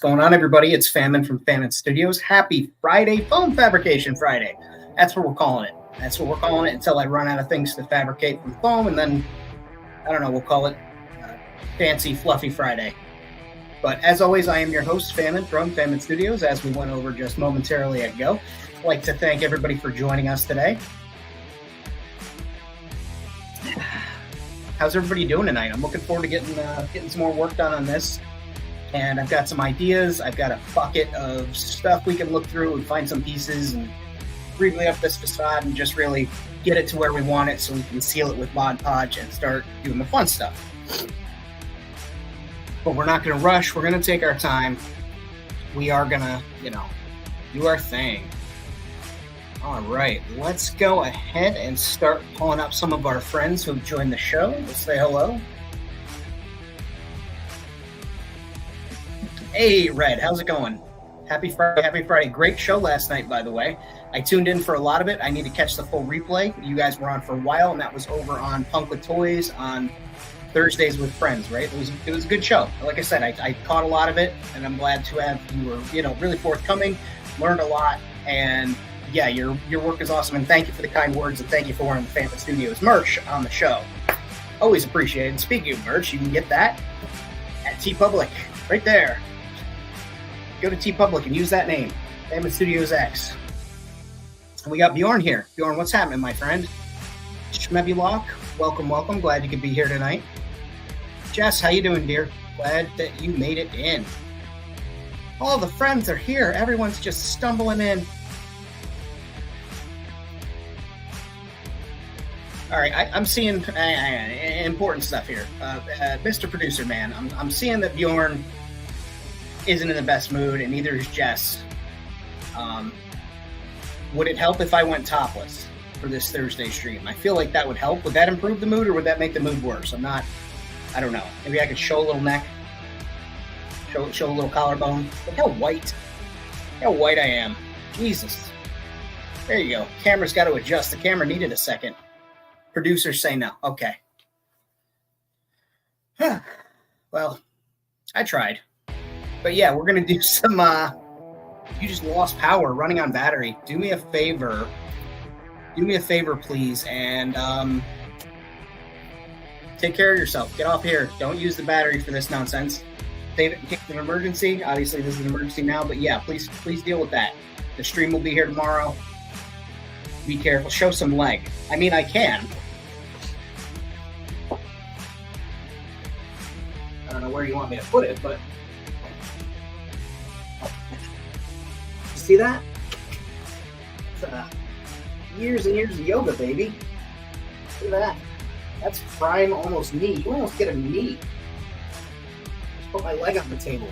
going on, everybody? It's Famine from Famine Studios. Happy Friday, Foam Fabrication Friday. That's what we're calling it. That's what we're calling it until I run out of things to fabricate from foam, and then, I don't know, we'll call it Fancy Fluffy Friday. But as always, I am your host, Famine from Famine Studios, as we went over just momentarily ago. I'd like to thank everybody for joining us today. How's everybody doing tonight? I'm looking forward to getting some more work done on this. And I've got some ideas. I've got a bucket of stuff we can look through and find some pieces and briefly up this facade and just really get it to where we want it so we can seal it with Mod Podge and start doing the fun stuff. But we're not going to rush. We're going to take our time. We are going to, do our thing. All right, let's go ahead and start pulling up some of our friends who've joined the show. Let's say hello. Hey, Red, how's it going? Happy Friday, happy Friday. Great show last night, by the way. I tuned in for a lot of it. I need to catch the full replay. You guys were on for a while, and that was over on Punk with Toys on Thursdays with Friends, right? It was a good show. Like I said, I caught a lot of it, and I'm glad to have you were, really forthcoming, learned a lot, and yeah, your work is awesome, and thank you for the kind words, and thank you for wearing the Family Studios merch on the show. Always appreciated. And speaking of merch, you can get that at TeePublic, right there. Go to TeePublic and use that name, Family Studios X. And we got Bjorn here. Bjorn, what's happening, my friend? Schmebulok, welcome. Glad you could be here tonight. Jess, how you doing, dear? Glad that you made it in. All the friends are here. Everyone's just stumbling in. All right, I'm seeing important stuff here. Mr. Producer Man, I'm seeing that Bjorn isn't in the best mood, and neither is Jess. Would it help if I went topless for this Thursday stream? I feel like that would help. Would that improve the mood, or would that make the mood worse? I don't know. Maybe I could show a little neck, show a little collarbone. Look how white I am. Jesus. There you go. Camera's got to adjust. The camera needed a second. Producers say no. Okay. Well, I tried. But yeah, we're going to do some, you just lost power running on battery. Do me a favor, please, and take care of yourself. Get off here. Don't use the battery for this nonsense. Save it in case of an emergency. Obviously, this is an emergency now, but yeah, please deal with that. The stream will be here tomorrow. Be careful. Show some leg. I mean, I can. I don't know where you want me to put it, but... See that? It's years and years of yoga, baby. Look at that. That's prime almost knee. You almost get a knee. Just put my leg on the table.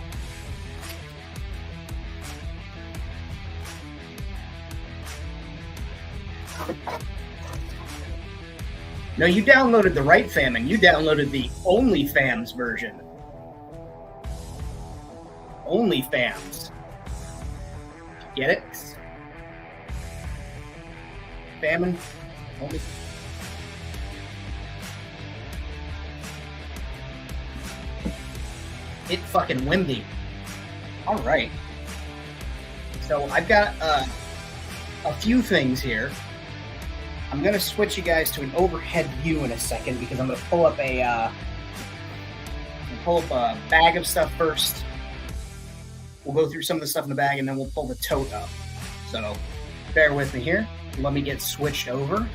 No, you downloaded the right Famine. You downloaded the OnlyFams version. OnlyFams. Get it? Famine. Only. It fucking Wimby. All right. So I've got a few things here. I'm gonna switch you guys to an overhead view in a second because I'm gonna pull up a bag of stuff first. We'll go through some of the stuff in the bag, and then we'll pull the tote up. So bear with me here. Let me get switched over.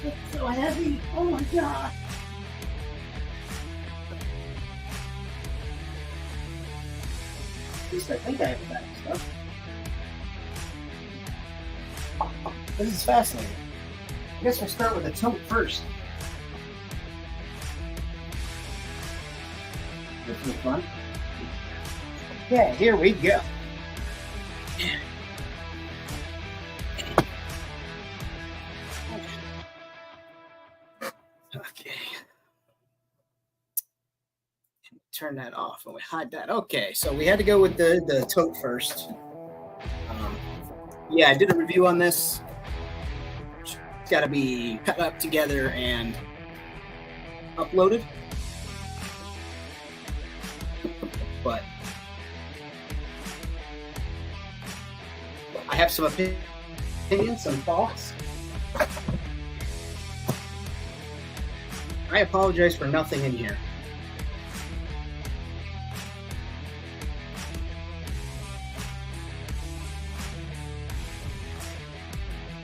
It's so heavy. Oh, my God. At least I think I have a bag of stuff. This is fascinating. I guess we'll start with the tote first. This is fun. Okay, here we go. Okay. Turn that off and we hide that. Okay, so we had to go with the tote first. Yeah, I did a review on this. It's got to be cut up together and uploaded. But I have some opinions, some thoughts. I apologize for nothing in here.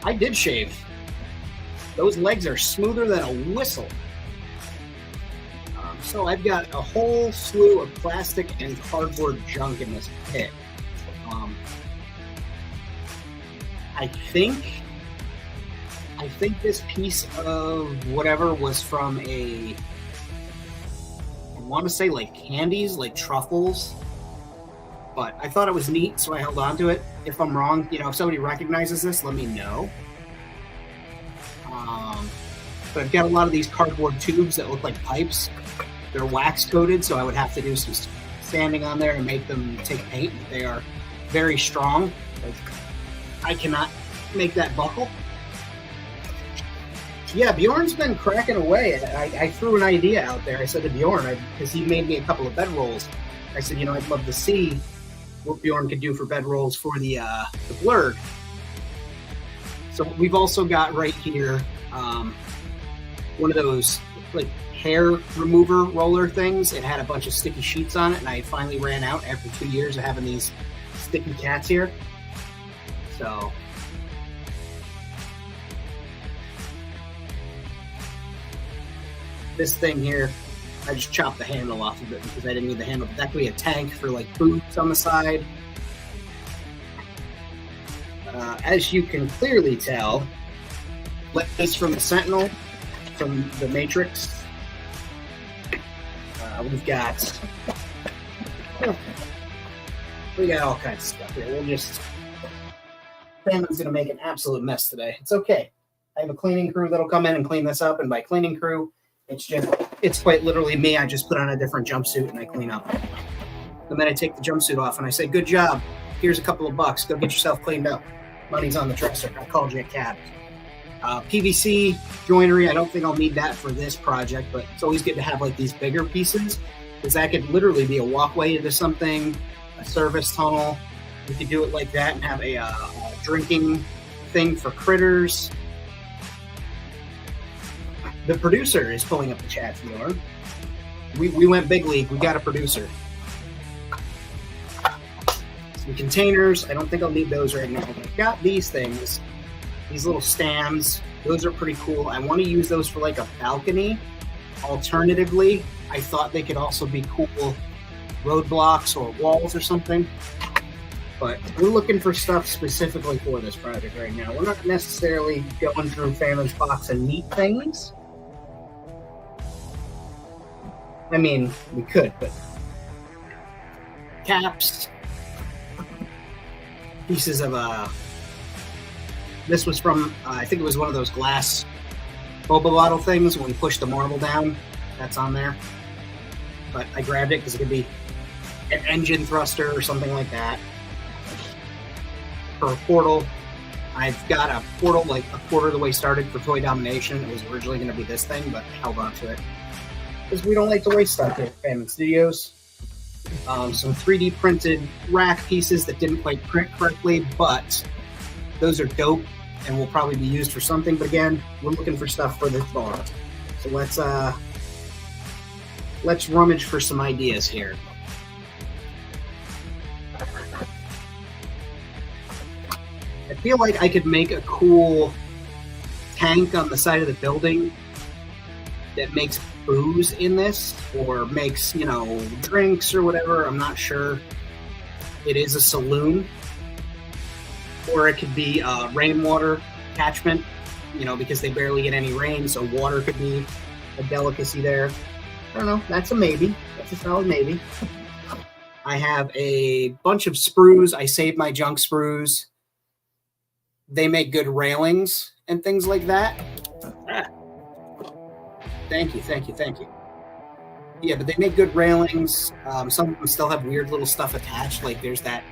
I did shave. Those legs are smoother than a whistle. So I've got a whole slew of plastic and cardboard junk in this pit. I think this piece of whatever was from I want to say like candies, like truffles. But I thought it was neat, so I held on to it. If I'm wrong, if somebody recognizes this, let me know. But I've got a lot of these cardboard tubes that look like pipes. They're wax coated, so I would have to do some sanding on there and make them take paint. They are very strong. I cannot make that buckle. Yeah, Bjorn's been cracking away. I threw an idea out there. I said to Bjorn, because he made me a couple of bed rolls. I said, I'd love to see what Bjorn could do for bed rolls for the blurg. So we've also got right here one of those like hair remover roller things. It had a bunch of sticky sheets on it, and I finally ran out after 2 years of having these sticky cats here. So this thing here, I just chopped the handle off of it because I didn't need the handle. But that could be a tank for like boots on the side. As you can clearly tell, this from the Sentinel, from the Matrix. We got all kinds of stuff here. Brandon's going to make an absolute mess today. It's okay. I have a cleaning crew that'll come in and clean this up. And by cleaning crew, it's quite literally me. I just put on a different jumpsuit and I clean up. And then I take the jumpsuit off and I say, good job. Here's a couple of bucks. Go get yourself cleaned up. Money's on the dresser. I called you a cab. PVC joinery, I don't think I'll need that for this project, but it's always good to have like these bigger pieces because that could literally be a walkway into something, a service tunnel. You could do it like that and have a drinking thing for critters. The producer is pulling up the chat, Bjorn. We went big league. We got a producer. Some containers. I don't think I'll need those right now. I've got these things. These little stands, those are pretty cool. I want to use those for like a balcony. Alternatively, I thought they could also be cool roadblocks or walls or something. But we're looking for stuff specifically for this project right now. We're not necessarily going through Famous Box and neat things. I mean, we could, but caps, pieces of this was from, I think it was one of those glass boba bottle things when we push the marble down. That's on there. But I grabbed it because it could be an engine thruster or something like that. For a portal, I've got a portal like a quarter of the way started for Toy Domination. It was originally going to be this thing, but I held on to it. Because we don't like to waste stuff here at Famine Studios. Some 3D printed rack pieces that didn't quite print correctly, but those are dope and will probably be used for something. But again, we're looking for stuff for this bar. So let's rummage for some ideas here. I feel like I could make a cool tank on the side of the building that makes booze in this or makes, drinks or whatever. I'm not sure. It is a saloon. Or it could be a rainwater catchment, because they barely get any rain, so water could be a delicacy there. I don't know. That's a maybe. That's a solid maybe. I have a bunch of sprues. I saved my junk sprues. They make good railings and things like that. Thank you. Yeah, but they make good railings. Some of them still have weird little stuff attached. Like there's that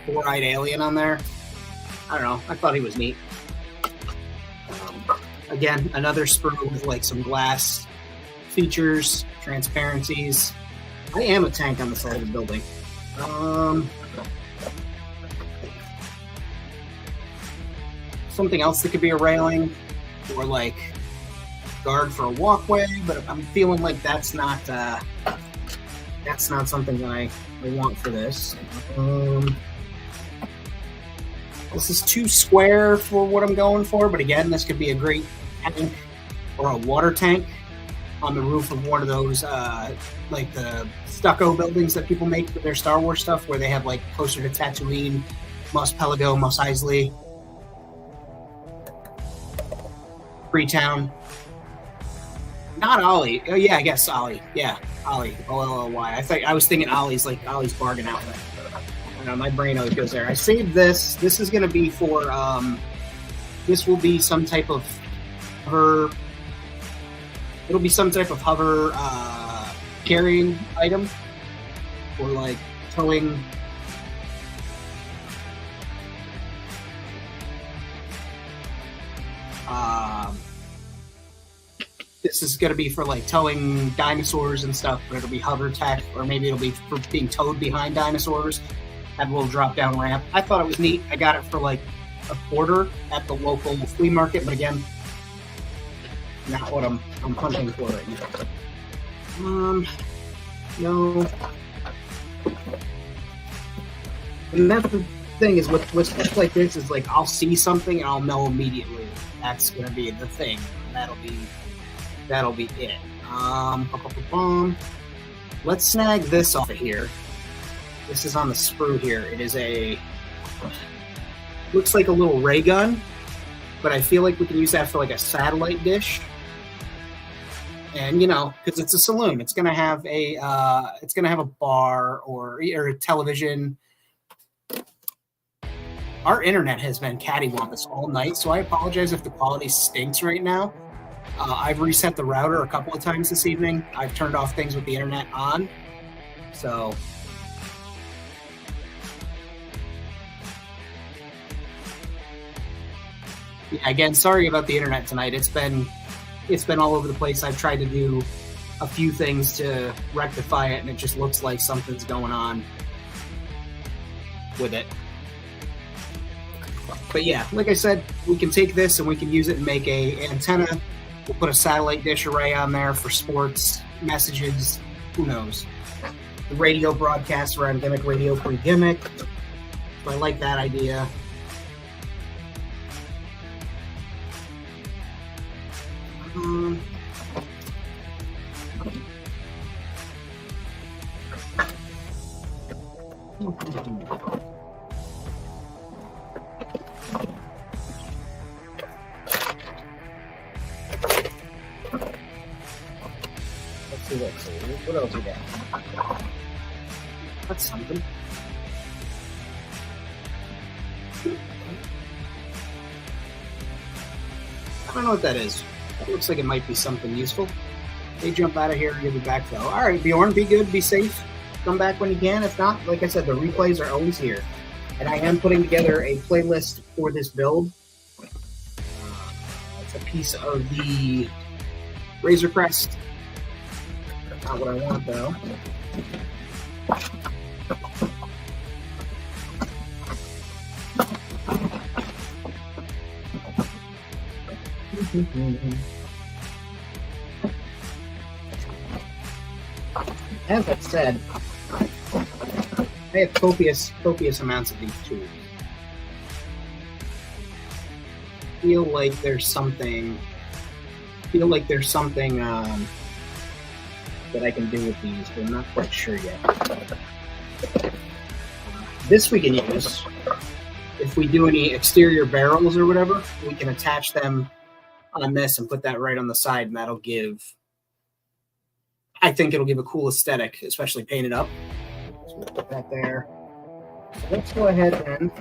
four-eyed alien on there. I don't know. I thought he was neat. Again, another sprue with like some glass features, transparencies. I am a tank on the side of the building. Something else that could be a railing or like guard for a walkway, but I'm feeling like that's not something that I want for this. This is too square for what I'm going for, but again, this could be a great tank or a water tank on the roof of one of those like the stucco buildings that people make for their Star Wars stuff, where they have like closer to Tatooine, Mos Pelgo, Mos Eisley, Freetown. Not Ollie. Oh yeah, I guess Ollie. Yeah, Ollie. O-L-L-Y. I was thinking Ollie's like Ollie's Bargain Outlet. I don't know, my brain always goes there. I saved this. This is going to be for. This will be some type of hover. It'll be some type of hover carrying item, or like towing. This is going to be for like towing dinosaurs and stuff, but it'll be hover tech, or maybe it'll be for being towed behind dinosaurs. Have a little drop down ramp. I thought it was neat. I got it for like $1 at the local flea market, but again, not what I'm hunting for right now. No. And that's the thing is with stuff like this is like I'll see something and I'll know immediately that's gonna be the thing. That'll be it. Let's snag this off of here. This is on the sprue here. It is looks like a little ray gun, but I feel like we can use that for like a satellite dish. And because it's a saloon, it's gonna have a bar or a television. Our internet has been cattywampus all night, so I apologize if the quality stinks right now. I've reset the router a couple of times this evening. I've turned off things with the internet on, so. Yeah, again, sorry about the internet tonight. It's been all over the place. I've tried to do a few things to rectify it, and it just looks like something's going on with it. But yeah, like I said, we can take this and we can use it and make a antenna. We'll put a satellite dish array on there for sports, messages, who knows. The radio broadcasts around Gimmick Radio pre-Gimmick. So I like that idea. Let's see. What else we got? That's something. I don't know what that is. It looks like it might be something useful. They jump out of here and you'll be back though. All right, Bjorn, be good, be safe. Come back when you can. If not, like I said, the replays are always here. And I am putting together a playlist for this build. It's a piece of the Razor Crest. Not what I want though. As I said, I have copious amounts of these tubes. Feel like there's something that I can do with these, but I'm not quite sure yet. This we can use. If we do any exterior barrels or whatever, we can attach them on this and put that right on the side, and that'll give, I think it'll give a cool aesthetic, especially painted up. So we'll put that there. So let's go ahead and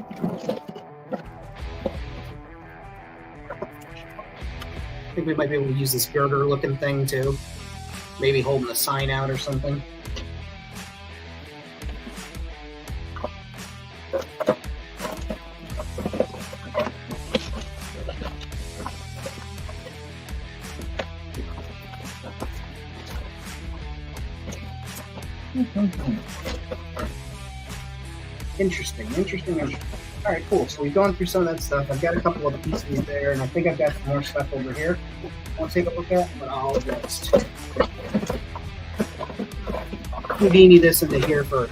I think we might be able to use this girder looking thing too. Maybe holding the sign out or something. Interesting. All right, cool. So we've gone through some of that stuff. I've got a couple of pieces there, and I think I've got some more stuff over here. I'll take a look at, but I'll just Houdini this into here for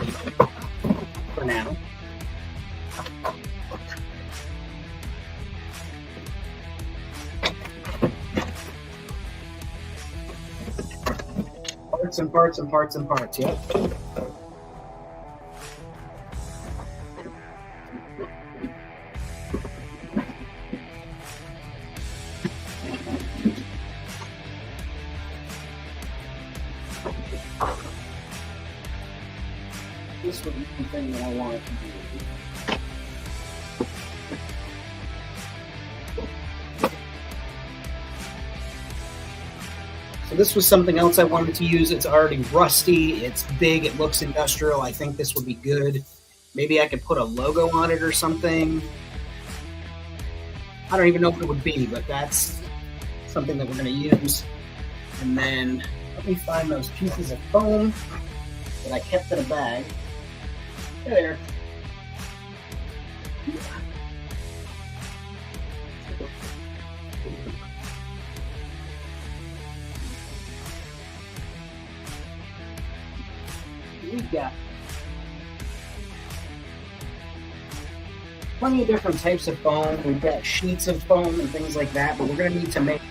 now. Parts. Yep. This would be the thing that I wanted to do. So this was something else I wanted to use. It's already rusty. It's big. It looks industrial. I think this would be good. Maybe I could put a logo on it or something. I don't even know what it would be, but that's something that we're going to use. And then let me find those pieces of foam that I kept in a bag. There. We've got plenty of different types of foam. We've got sheets of foam and things like that, but we're going to need to make.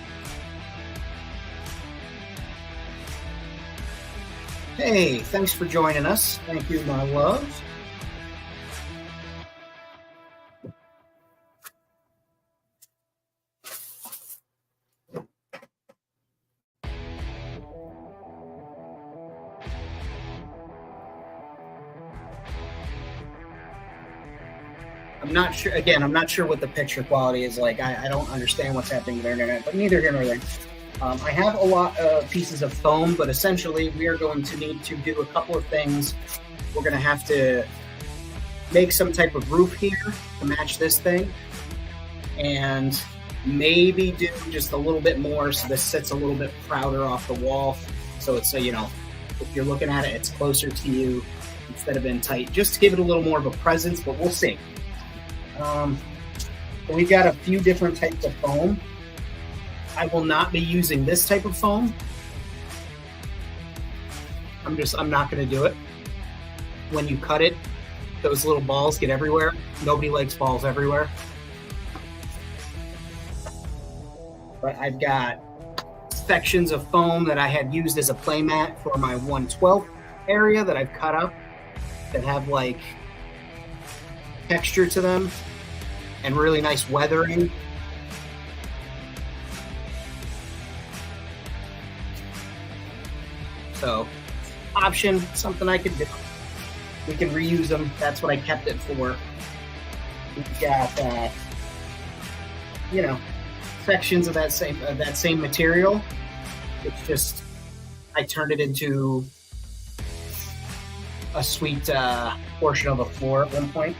Hey, thanks for joining us. Thank you, my loves. I'm not sure what the picture quality is like. I don't understand what's happening with the internet, but neither here nor there. I have a lot of pieces of foam, but essentially we are going to need to do a couple of things. We're going to have to make some type of roof here to match this thing, and maybe do just a little bit more so this sits a little bit prouder off the wall. So it's, if you're looking at it, it's closer to you instead of being tight, just to give it a little more of a presence, but we'll see. We've got a few different types of foam. I will not be using this type of foam. I'm not going to do it. When you cut it, those little balls get everywhere. Nobody likes balls everywhere. But I've got sections of foam that I had used as a play mat for my 1/12 area that I've cut up that have like texture to them and really nice weathering. So, option, something I could do. We can reuse them. That's what I kept it for. We've got, sections of that same material. It's just I turned it into a sweet portion of the floor at one point.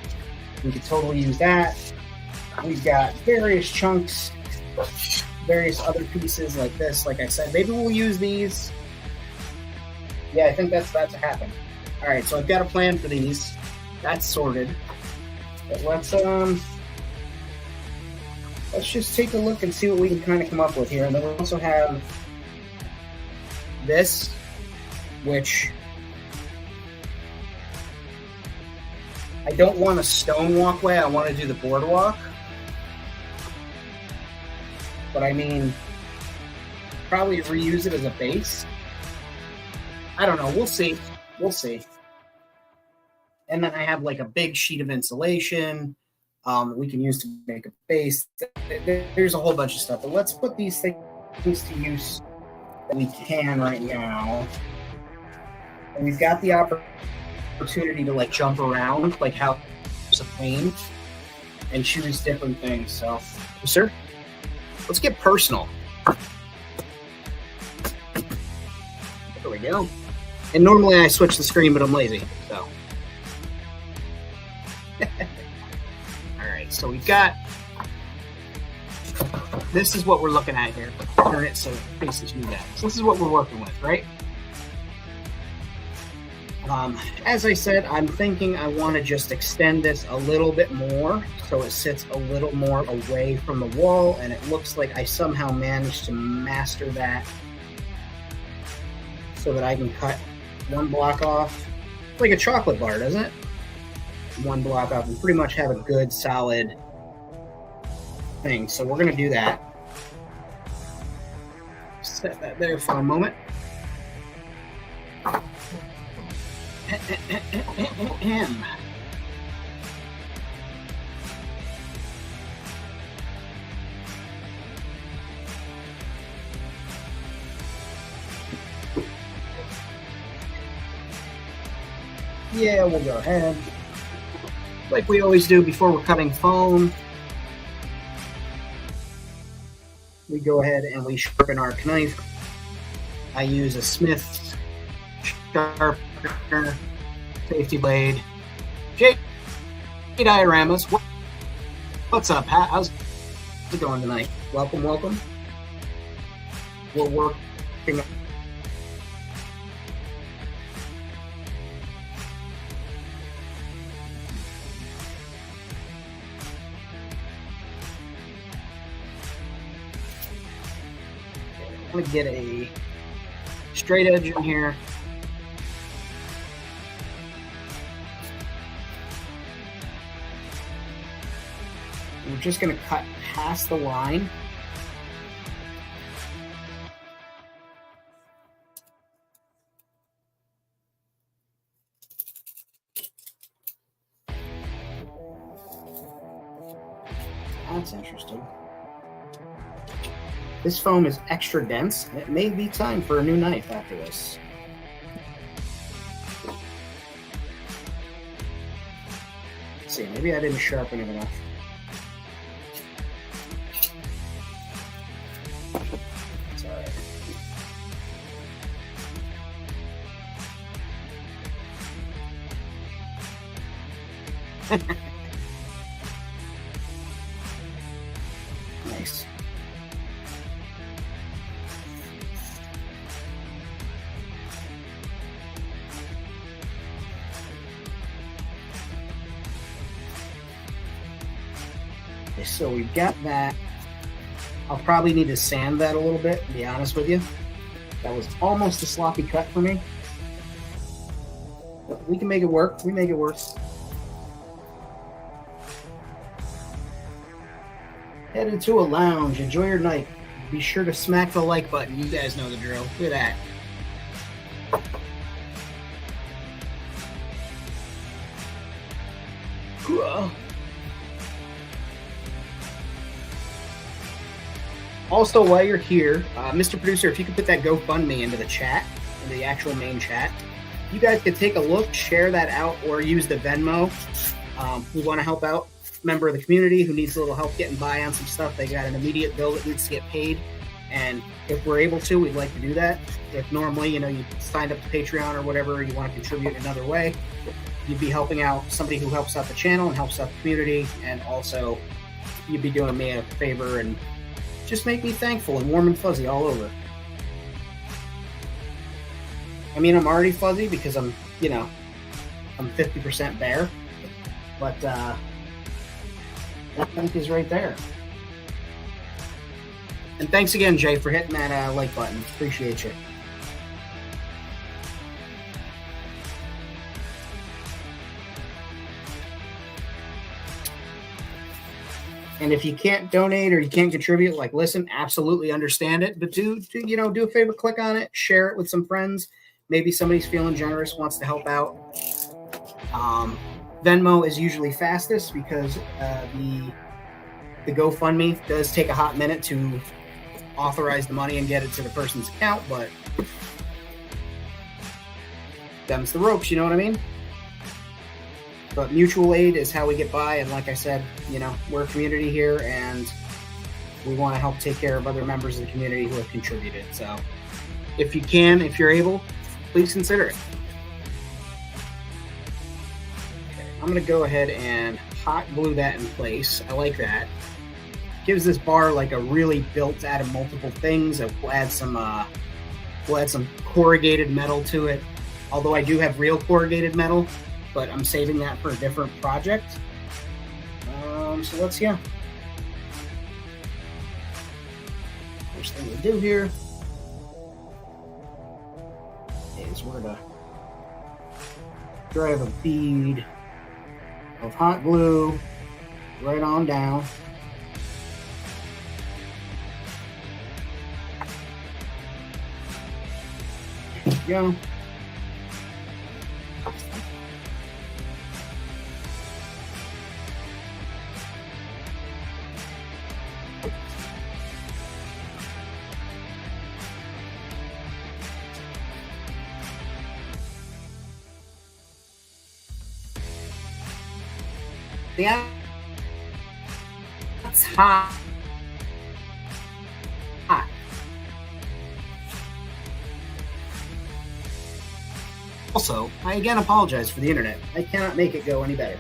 We could totally use that. We've got various chunks, various other pieces like this. Like I said, maybe we'll use these. Yeah, I think that's about to happen. All right, so I've got a plan for these. That's sorted. But let's just take a look and see what we can kind of come up with here. And then we also have this, which I don't want a stone walkway. I want to do the boardwalk. But I mean, probably reuse it as a base. I don't know. We'll see. We'll see. And then I have like a big sheet of insulation that we can use to make a base. There's a whole bunch of stuff. But let's put these things to use that we can right now. And we've got the opportunity to like jump around, like how it's a plane, and choose different things. So, sir, let's get personal. There we go. And normally I switch the screen, but I'm lazy, so. All right, so we've got, this is what we're looking at here. Turn it so it faces you guys. So this is what we're working with, right? As I said, I'm thinking I want to just extend this a little bit more so it sits a little more away from the wall, and it looks like I somehow managed to master that so that I can cut one block off, like a chocolate bar, doesn't it? One block off and pretty much have a good solid thing. So we're going to do that. Set that there for a moment. Yeah, we'll go ahead, like we always do before we're cutting foam. We go ahead and we sharpen our knife. I use a Smith's sharpener, safety blade. Dioramas, what's up, Pat? How's it going tonight? Welcome, welcome. We're working. I'm going to get a straight edge in here. We're just going to cut past the line. That's interesting. This foam is extra dense. It may be time for a new knife after this. Let's see, maybe I didn't sharpen it enough. It's all right. Nice. So we've got that. I'll probably need to sand that a little bit, to be honest with you. That was almost a sloppy cut for me. But we can make it work. We make it work. Head into a lounge. Enjoy your night. Be sure to smack the like button. You guys know the drill. Look at that. Cool. Also, while you're here, Mr. Producer, if you could put that GoFundMe into the chat, in the actual main chat, you guys could take a look, share that out, or use the Venmo. We want to help out a member of the community who needs a little help getting by on some stuff. They got an immediate bill that needs to get paid, and if we're able to, we'd like to do that. If normally, you signed up to Patreon or whatever, you want to contribute another way, you'd be helping out somebody who helps out the channel and helps out the community, and also you'd be doing me a favor and just make me thankful and warm and fuzzy all over. I mean, I'm already fuzzy because I'm 50% bear, but that link is right there. And thanks again, Jay, for hitting that like button. Appreciate you. And if you can't donate or you can't contribute, listen, absolutely understand it. But do a favor, click on it, share it with some friends. Maybe somebody's feeling generous, wants to help out. Venmo is usually fastest because the GoFundMe does take a hot minute to authorize the money and get it to the person's account, but them's the ropes, you know what I mean? But mutual aid is how we get by, and like I said, we're a community here, and we want to help take care of other members of the community who have contributed. So if you're able, please consider it. Okay, I'm going to go ahead and hot glue that in place. I like that. Gives this bar a really built out of multiple things. We'll add some corrugated metal to it. although I do have real corrugated metal, but I'm saving that for a different project. So let's, first thing we do here is we're going to drive a bead of hot glue right on down. There we go. Yeah, that's hot. Also, I again apologize for the internet. I cannot make it go any better.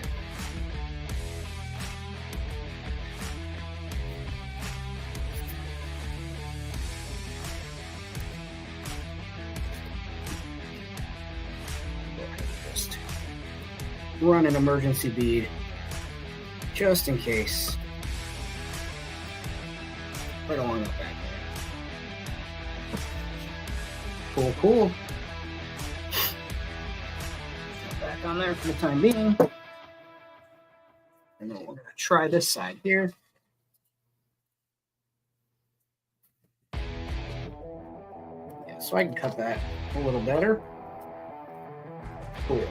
Just run an emergency bead. Just in case. Right along the back there. Cool, cool. Back on there for the time being. And then we're going to try this side here. Yeah, so I can cut that a little better. Cool.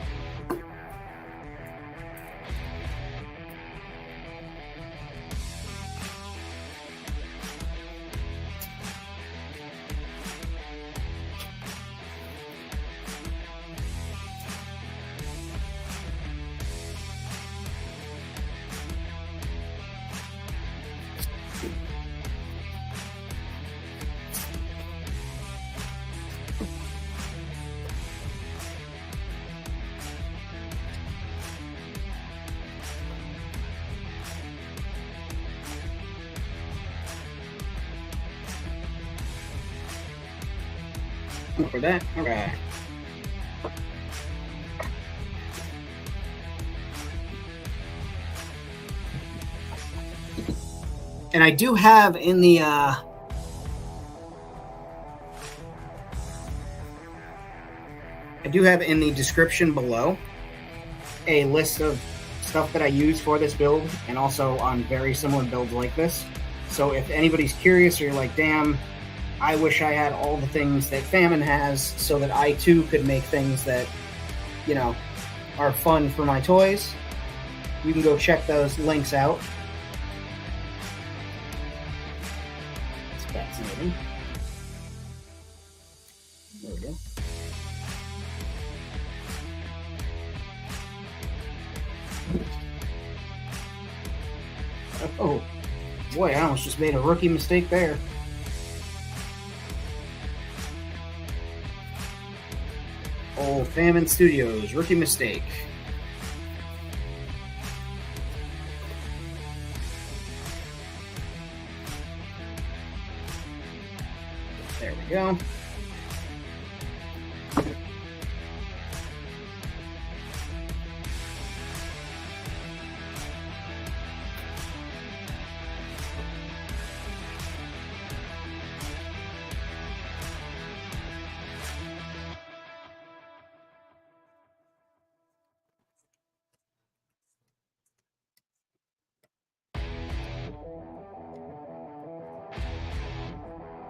For that, all right. And I do have in the description below a list of stuff that I use for this build, and also on very similar builds like this. So if anybody's curious, or you're like, damn, I wish I had all the things that Famine has so that I too could make things that, you know, are fun for my toys, you can go check those links out. That's fascinating. There we go. Oh, boy, I almost just made a rookie mistake there. Oh, Famine Studios, rookie mistake. There we go.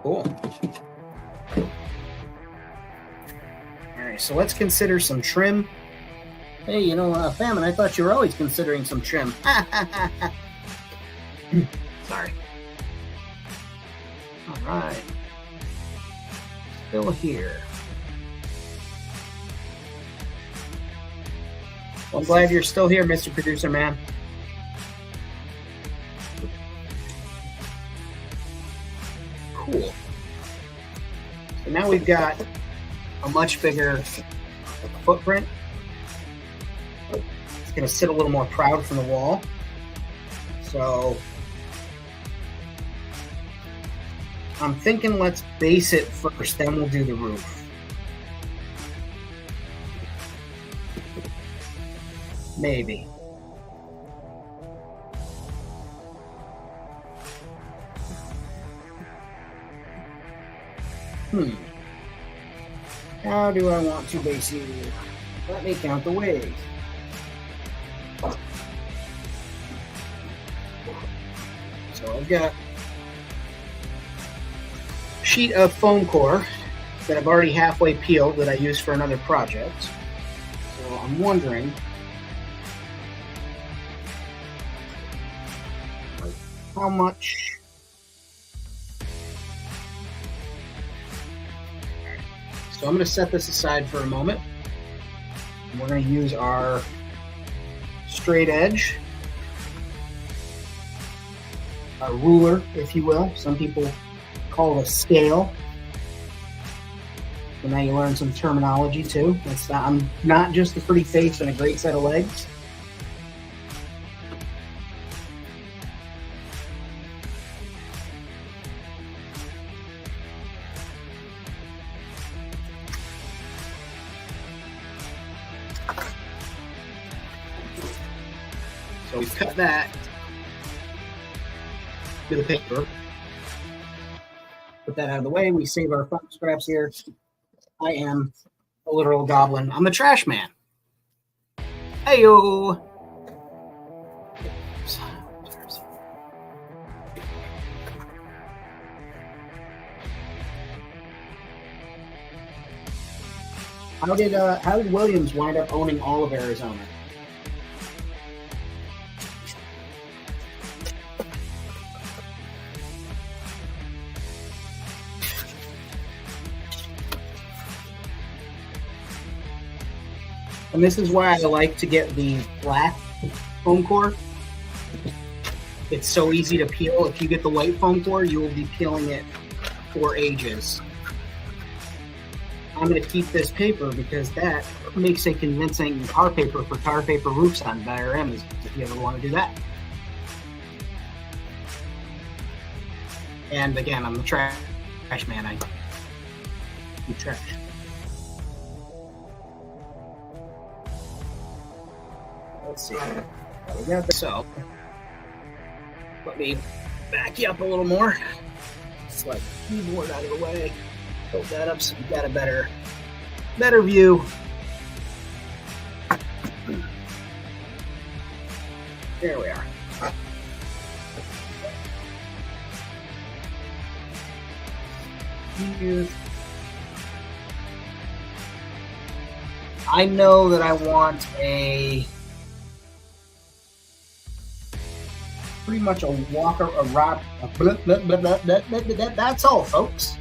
Cool. All right, so let's consider some trim. Hey, you know, Famine, I thought you were always considering some trim. Sorry. All right. Still here. Well, I'm glad you're still here, Mr. Producer Man. Cool. So now we've got a much bigger footprint. It's going to sit a little more proud from the wall. So I'm thinking let's base it first, then we'll do the roof. Maybe. How do I want to base you? Let me count the ways. So I've got a sheet of foam core that I've already halfway peeled that I use for another project. So I'm wondering how much. So I'm going to set this aside for a moment. And we're going to use our straight edge, a ruler, if you will. Some people call it a scale. So now you learn some terminology too. I'm not just a pretty face and a great set of legs. So we cut that to the paper. Put that out of the way. We save our foam scraps here. I am a literal goblin. I'm a trash man. Heyo. How did Williams wind up owning all of Arizona? And this is why I like to get the black foam core. It's so easy to peel. If you get the white foam core, you will be peeling it for ages. I'm going to keep this paper because that makes a convincing tar paper for tar paper roofs on Diorama if you ever want to do that. And again, I'm the trash man. I do trash. Let's see. We got this. So let me back you up a little more. Slide the keyboard out of the way. Hold that up so you got a better view. There we are. I know that I want pretty much a walker, a wrap, that's all, folks.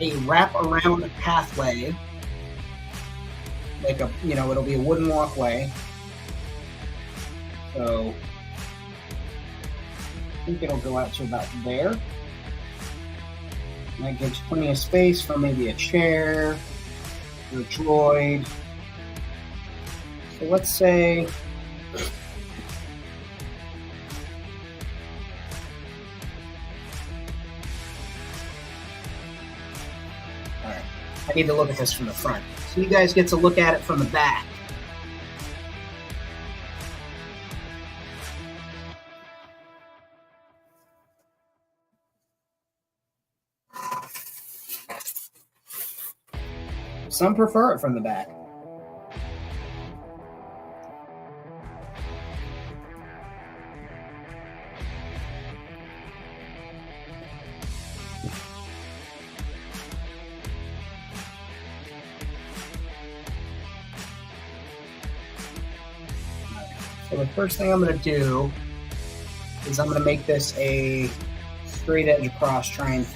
A wrap around pathway, like it'll be a wooden walkway. So I think it'll go out to about there. And that gives plenty of space for maybe a chair or a droid. So let's say I need to look at this from the front. So you guys get to look at it from the back. Some prefer it from the back. So the first thing I'm going to do is I'm going to make this a straight edge across, try and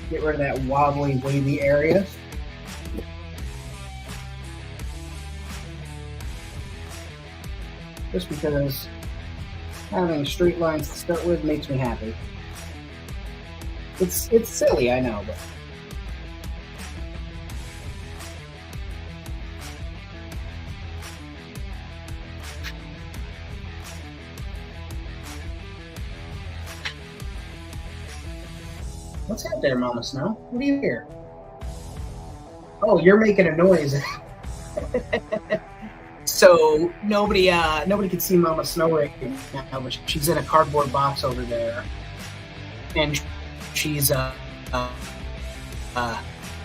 get rid of that wobbly, wavy area. Just because having straight lines to start with makes me happy. It's silly, I know, but what's that there, Mama Snow? What do you hear? Oh, you're making a noise. So nobody can see Mama Snow right now, but she's in a cardboard box over there, and she's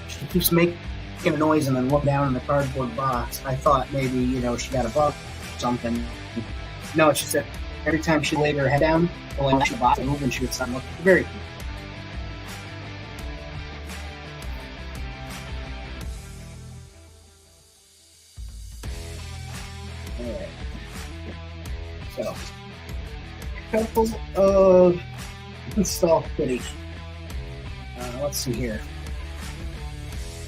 she keeps making a noise and then look down in the cardboard box. I thought maybe she got a bug or something. No, it's just that every time she laid her head down, the box would move and she would start looking very cute. Alright. So, couple of install footage. Let's see here.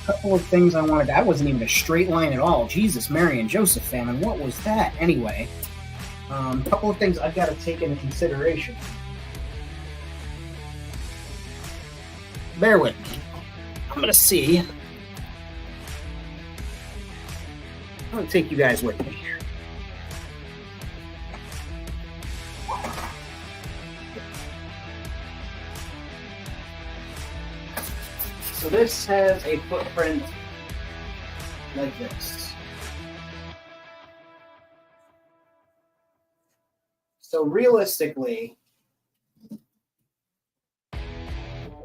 A couple of things I wanted. That wasn't even a straight line at all. Jesus, Mary and Joseph famine. What was that? Anyway, a couple of things I've got to take into consideration. Bear with me. I'm going to see. I'm going to take you guys with me here. So this has a footprint like this. So realistically,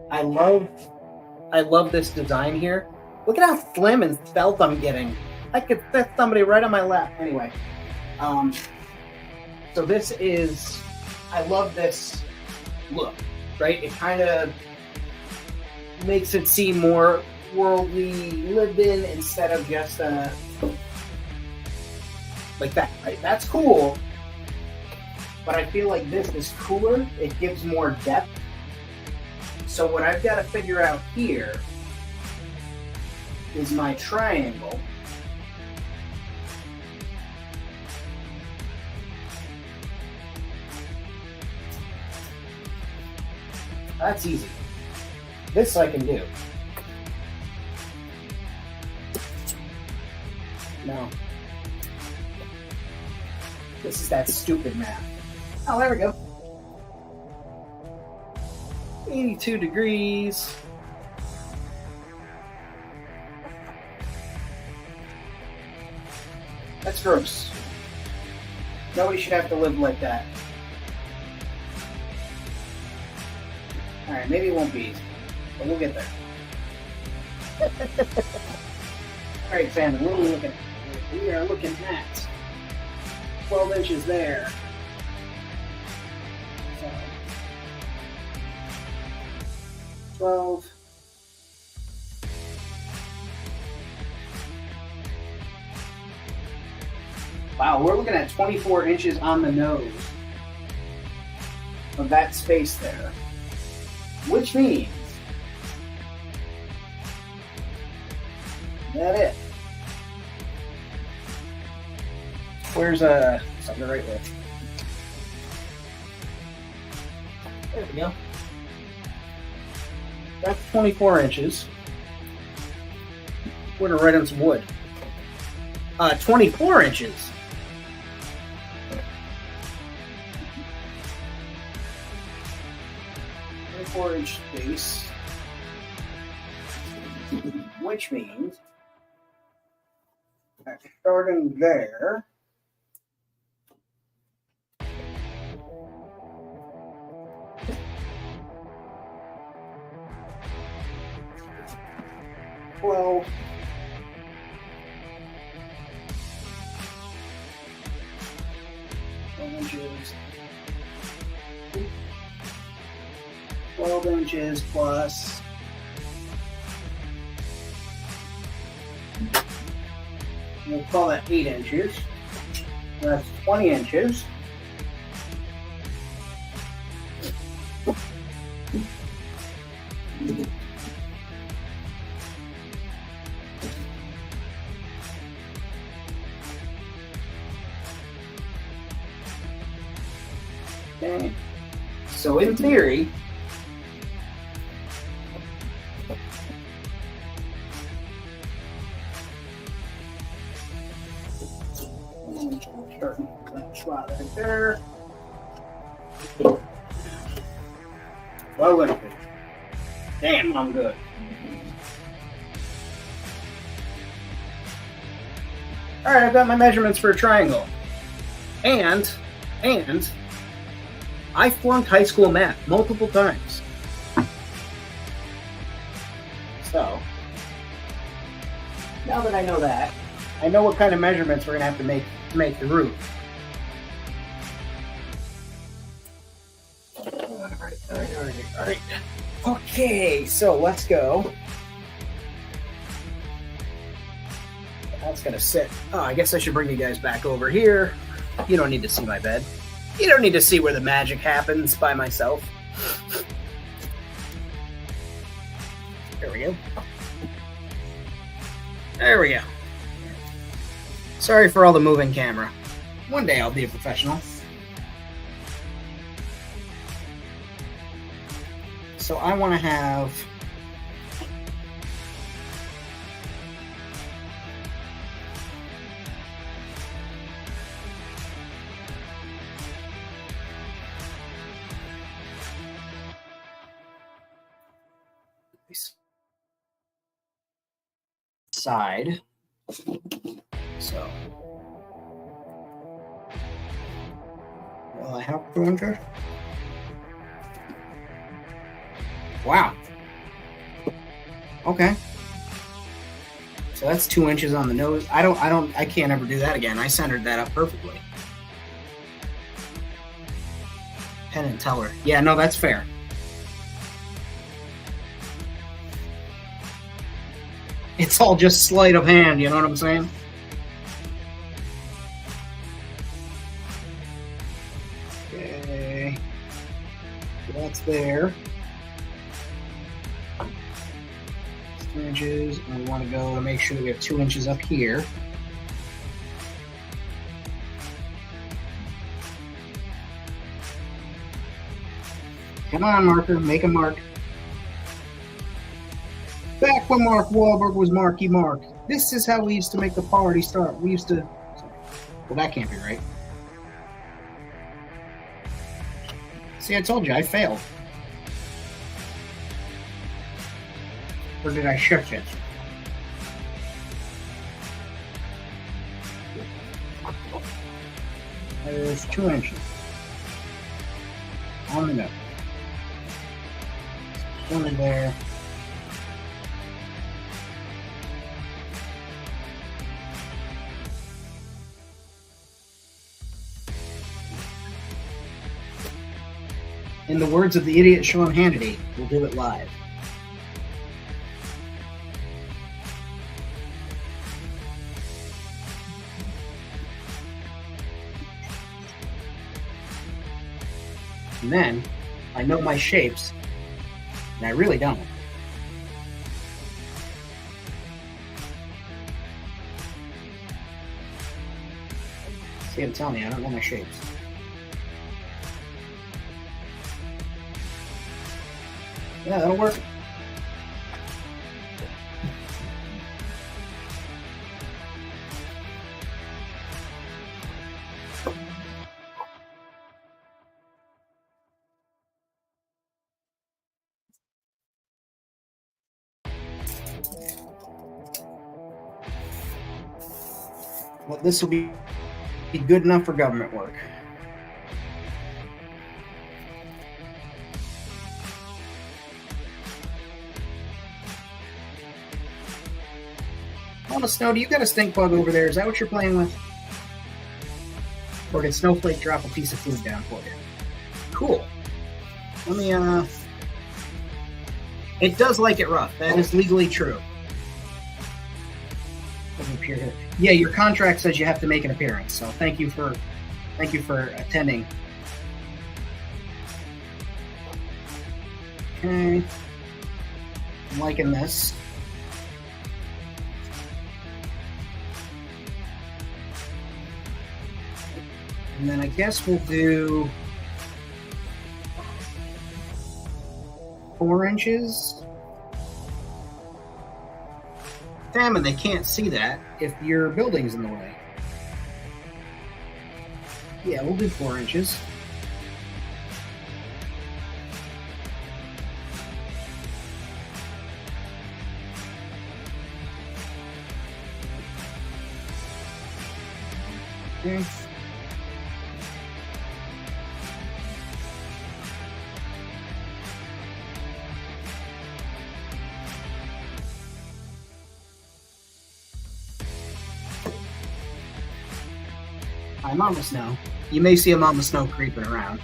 I love this design here. Look at how slim and svelte I'm getting. I could fit somebody right on my lap. Anyway, so this is, I love this look, right? It kind of makes it seem more worldly, lived in, instead of just like that, right? That's cool, but I feel like this is cooler. It gives more depth. So what I've got to figure out here is my triangle. That's easy. This I can do. No. This is that stupid math. Oh, there we go. 82 degrees. That's gross. Nobody should have to live like that. Alright, maybe it won't be easy, but we'll get there. Alright, family, what are we looking at? We are looking at 12 inches there. So, 12. Wow, we're looking at 24 inches on the nose of that space there. Which means that it. Where's something right there? There we go. That's 24 inches. We're gonna write on some wood. 24 inches. 24-inch space, which means starting there, well, 12 inches. 12 inches plus we'll call that 8 inches. That's 20 inches. Okay. So in theory, slot right there. Well, look at it. Damn, I'm good. All right, I've got my measurements for a triangle. And I flunked high school math multiple times. So, now that I know that, I know what kind of measurements we're going to have to make the roof. All right. Okay, so let's go. That's going to sit. Oh, I guess I should bring you guys back over here. You don't need to see my bed. You don't need to see where the magic happens by myself. There we go. There we go. Sorry for all the moving camera. One day I'll be a professional. So I want to have side. So will I have 200? Wow. Okay. So that's 2 inches on the nose. I can't ever do that again. I centered that up perfectly. Penn and Teller. Yeah, no, that's fair. It's all just sleight of hand, you know what I'm saying? Okay. So that's there. 2 inches, and we want to go and make sure that we have 2 inches up here. Come on, marker, make a mark. Back when Mark Wahlberg was Marky Mark. This is how we used to make the party start. We used to... Well, that can't be right. See, I told you, I failed. Or did I shift it? There's 2 inches. On the nose. One in there. In the words of the idiot Sean Hannity, we'll do it live. And then, I know my shapes, and I really don't. See, I'm telling you, I don't know my shapes. Yeah, that'll work. Well, this will be good enough for government work. Oh, Snow, do you got a stink bug over there? Is that what you're playing with? Or did Snowflake drop a piece of food down for you? Cool. Let me, It does like it rough. That is legally true. Doesn't appear here. Yeah, your contract says you have to make an appearance, so thank you for attending. Okay. I'm liking this. And then I guess we'll do 4 inches. Damn it, they can't see that if your building's in the way. Yeah, we'll do 4 inches. Okay. Hi, Mama Snow. You may see a Mama Snow creeping around.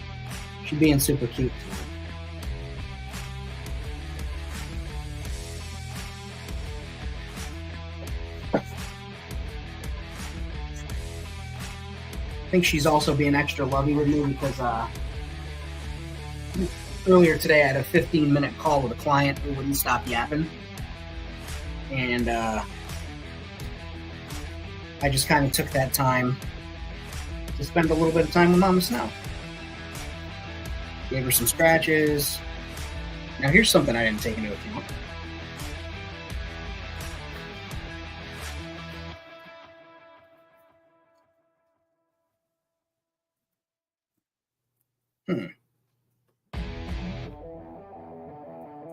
She's being super cute tonight. I think she's also being extra lovey with me because earlier today I had a 15-minute call with a client who wouldn't stop yapping. And I just kind of took that time to spend a little bit of time with Mama Snow. Gave her some scratches. Now here's something I didn't take into account.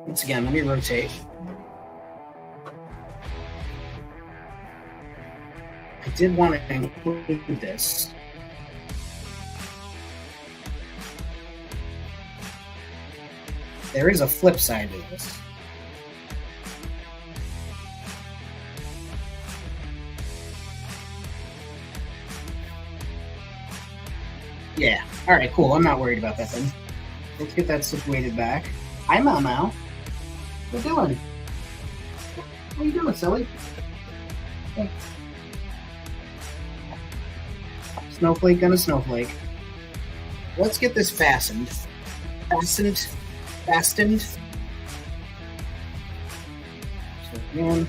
Once again, let me rotate. I did want to include this. There is a flip side to this. Yeah. All right, cool. I'm not worried about that then. Let's get that situated back. Hi, Mau. What you doing? What are you doing, silly? Hey. Snowflake gonna snowflake. Let's get this fastened. Fastened. So again.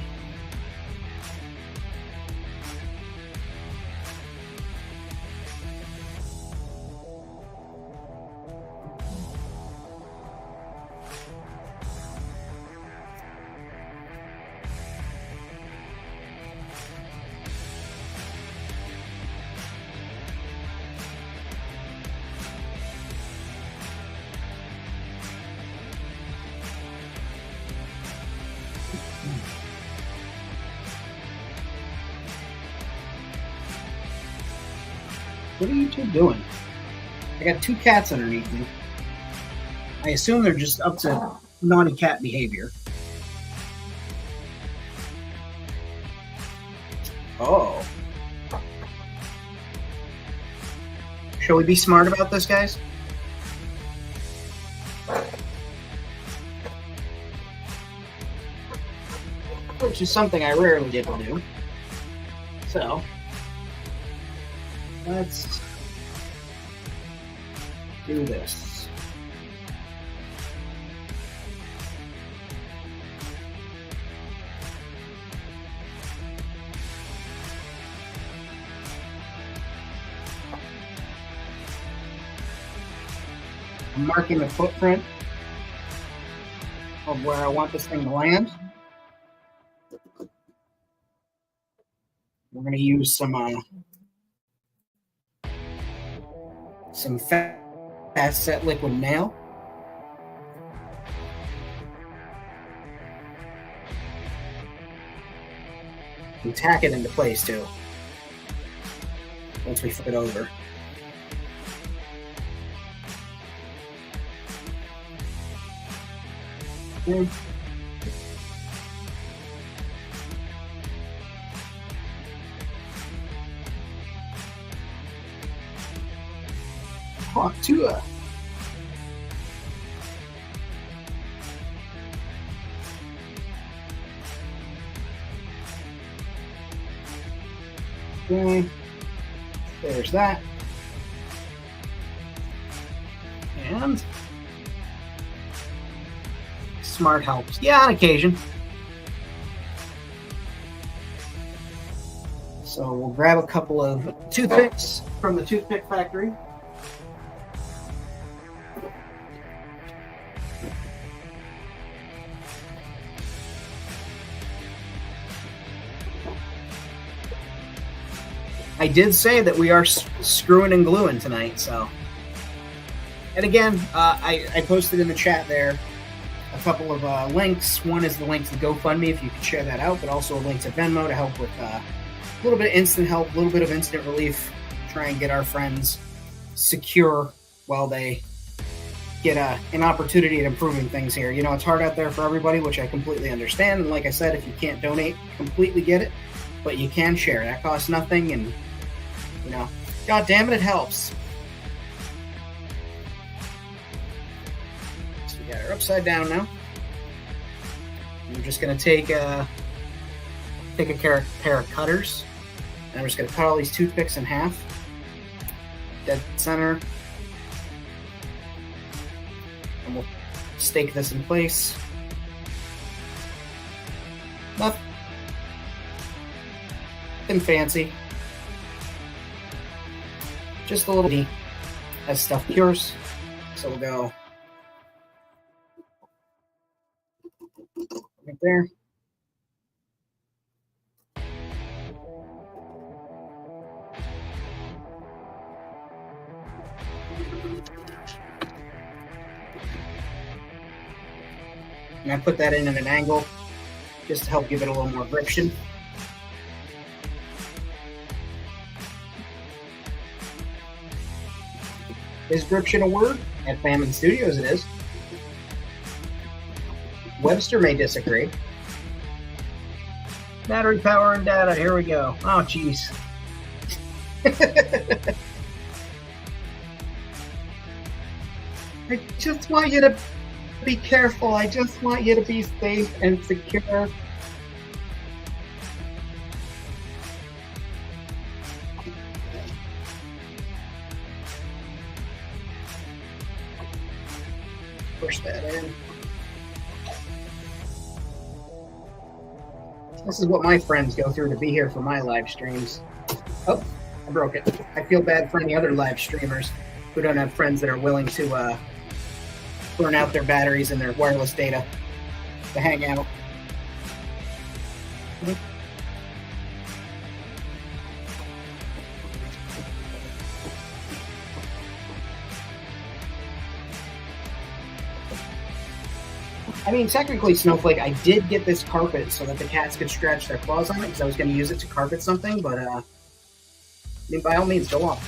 What are you two doing? I got two cats underneath me. I assume they're just up to naughty cat behavior. Oh. Shall we be smart about this, guys? Which is something I rarely get to do. So, let's do this. I'm marking the footprint of where I want this thing to land. We're going to use some fast set liquid nail. And tack it into place too. Once we flip it over. Okay. Talk to her. Okay. There's that. And smart helps. Yeah, on occasion. So we'll grab a couple of toothpicks from the toothpick factory. I did say that we are screwing and gluing tonight, so. And again, I posted in the chat there a couple of links. One is the link to GoFundMe, if you could share that out, but also a link to Venmo to help with a little bit of instant help, a little bit of instant relief, try and get our friends secure while they get an opportunity at improving things here. You know, it's hard out there for everybody, which I completely understand. And like I said, if you can't donate, completely get it, but you can share. That costs nothing, and you know, God damn it, it helps. So we got her upside down now. I'm just going to take a pair of cutters, and I'm just going to cut all these toothpicks in half. Dead center. And we'll stake this in place. Nothing fancy. Just a little bit as stuff cures. So we'll go right there. And I put that in at an angle just to help give it a little more friction. Is friction a word? At Family Studios it is. Webster may disagree. Battery power and data, here we go. Oh, jeez. I just want you to be careful. I just want you to be safe and secure. Push that in. This is what my friends go through to be here for my live streams. Oh, I broke it. I feel bad for any other live streamers who don't have friends that are willing to burn out their batteries and their wireless data to hang out. I mean, technically, Snowflake, I did get this carpet so that the cats could scratch their claws on it because I was going to use it to carpet something, but, I mean, by all means, go on.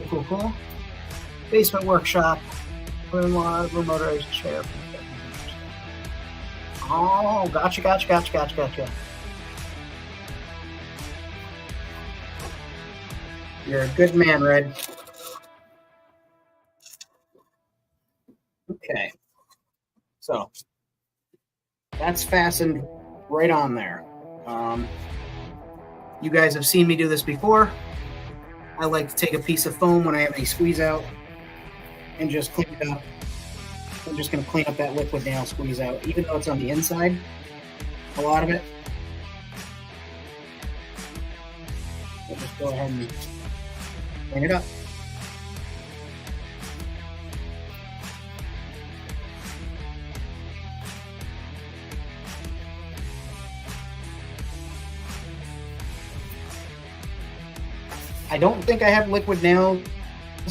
Cool. Basement workshop. Remotorized chair. Oh, gotcha. You're a good man, Red. Okay. So, that's fastened right on there. You guys have seen me do this before. I like to take a piece of foam when I have a squeeze out and just clean it up. I'm just going to clean up that liquid nail squeeze out, even though it's on the inside, a lot of it. I'll just go ahead and clean it up. I don't think I have liquid nails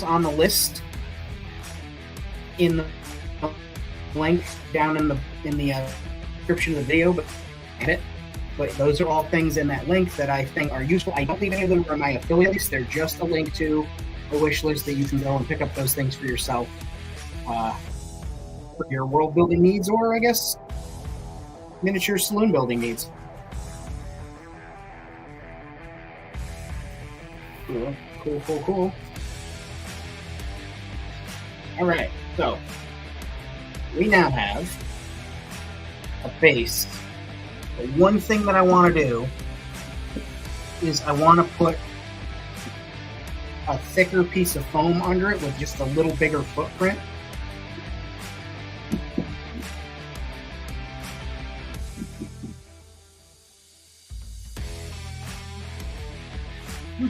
on the list in the link down in the description of the video, but those are all things in that link that I think are useful. I don't think any of them are my affiliates. They're just a link to a wish list that you can go and pick up those things for yourself for your world building needs, or I guess miniature saloon building needs. Cool. All right, so we now have a base. The one thing that I want to do is I want to put a thicker piece of foam under it with just a little bigger footprint.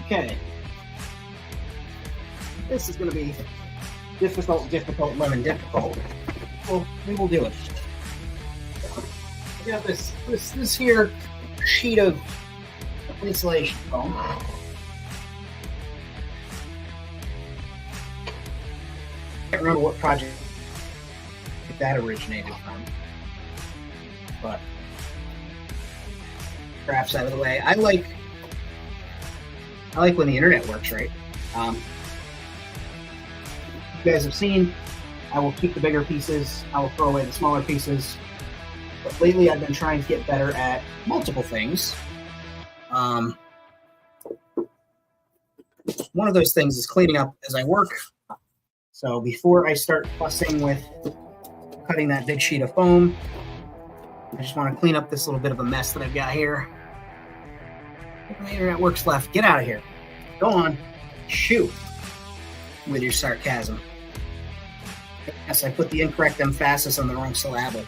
Okay. This is going to be difficult, lemon, difficult. Well, we will do it. I got this here sheet of insulation foam. I can't remember what project that originated from, but perhaps out of the way. I like when the internet works right. You guys have seen, I will keep the bigger pieces, I will throw away the smaller pieces, but lately I've been trying to get better at multiple things. One of those things is cleaning up as I work. So before I start fussing with cutting that big sheet of foam, I just want to clean up this little bit of a mess that I've got here. The internet works left. Get out of here. Go on. Shoot. With your sarcasm. Yes, I put the incorrect emphasis on the wrong syllable.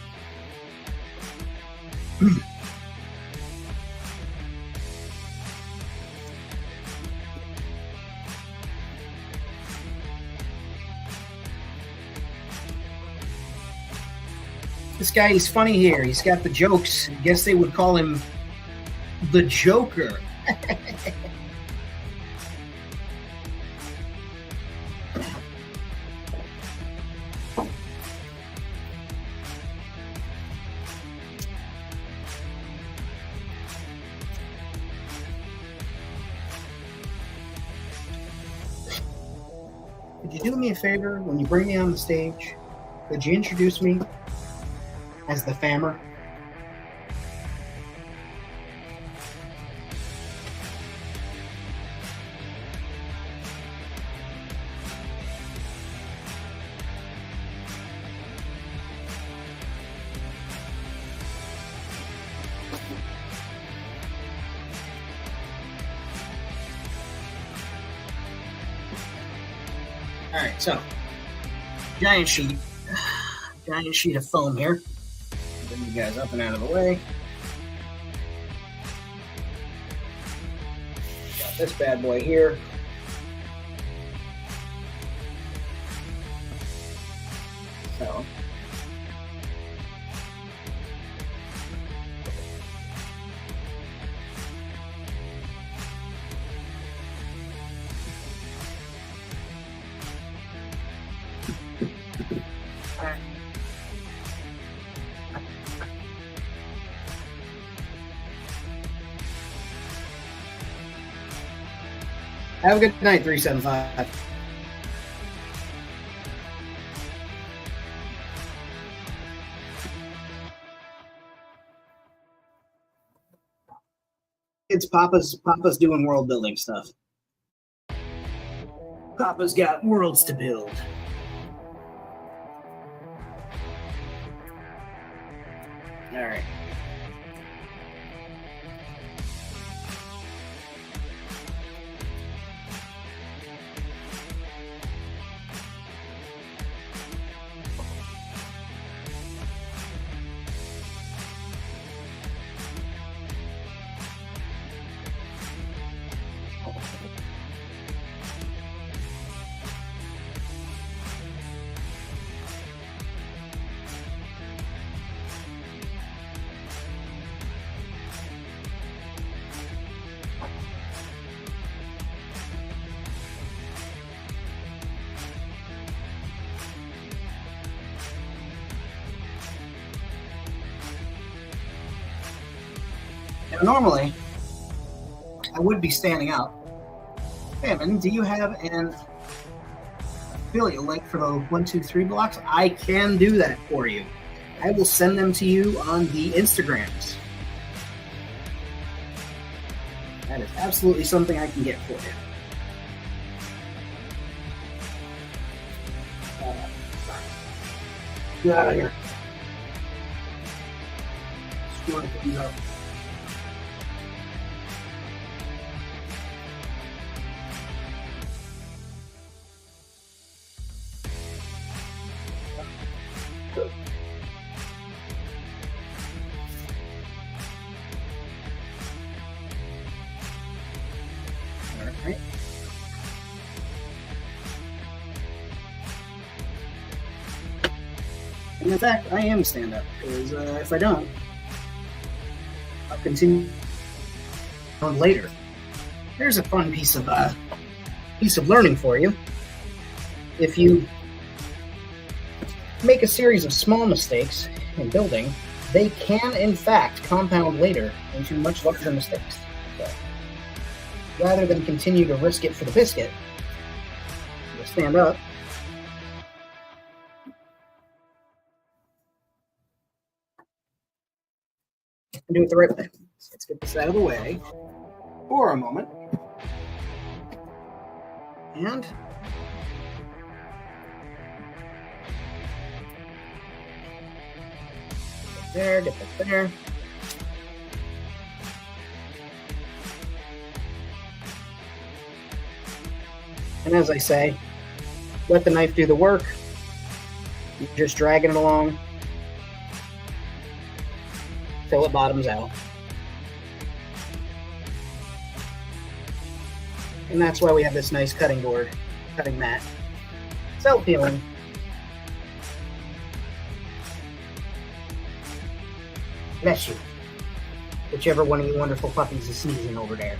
This guy, he's funny here. He's got the jokes. I guess they would call him the Joker. Could you do me a favor when you bring me on the stage? Could you introduce me as the Fammer? All right, so giant sheet of foam here. Bring you guys up and out of the way. Got this bad boy here. So have a good night, 375. It's Papa's doing world building stuff. Papa's got worlds to build. All right. Now, normally, I would be standing up. Hey, man, do you have an affiliate link for the 1, 2, 3 blocks? I can do that for you. I will send them to you on the Instagrams. That is absolutely something I can get for you. Get out of here. Screw things up. And in fact, I am stand up, because if I don't, I'll continue on later. Here's a fun piece of learning for you. If you make a series of small mistakes in building, they can in fact compound later into much larger mistakes. So, rather than continue to risk it for the biscuit, you'll stand up. And do it the right way. So let's get this out of the way for a moment. And get that there. And as I say, let the knife do the work. You're just dragging it along till it bottoms out. And that's why we have this nice cutting board, cutting mat. Self-healing. Bless you. Whichever one of you wonderful puppies is sneezing over there.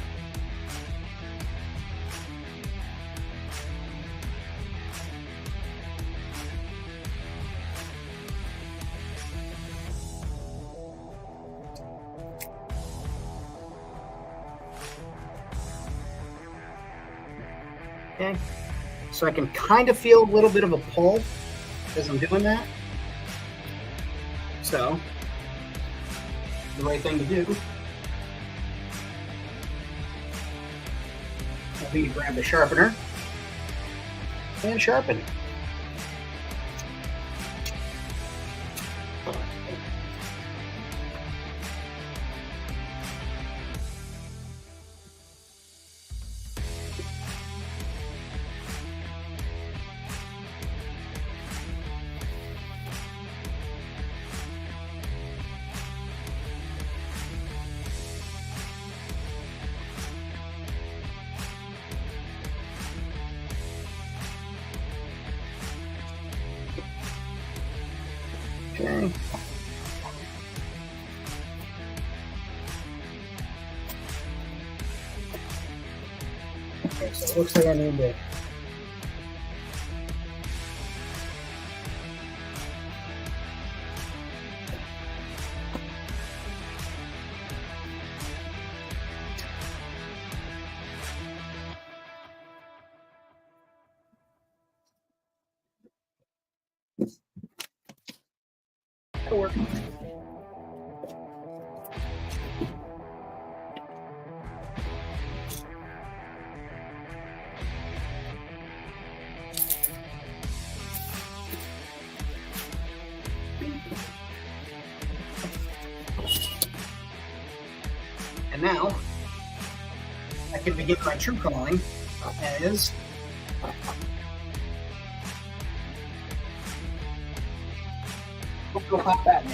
Okay, so I can kind of feel a little bit of a pull as I'm doing that. So, the right thing to do will be to grab the sharpener and sharpen. Okay. Okay, so it looks like I need to work. And now I can begin my true calling as go pop that in.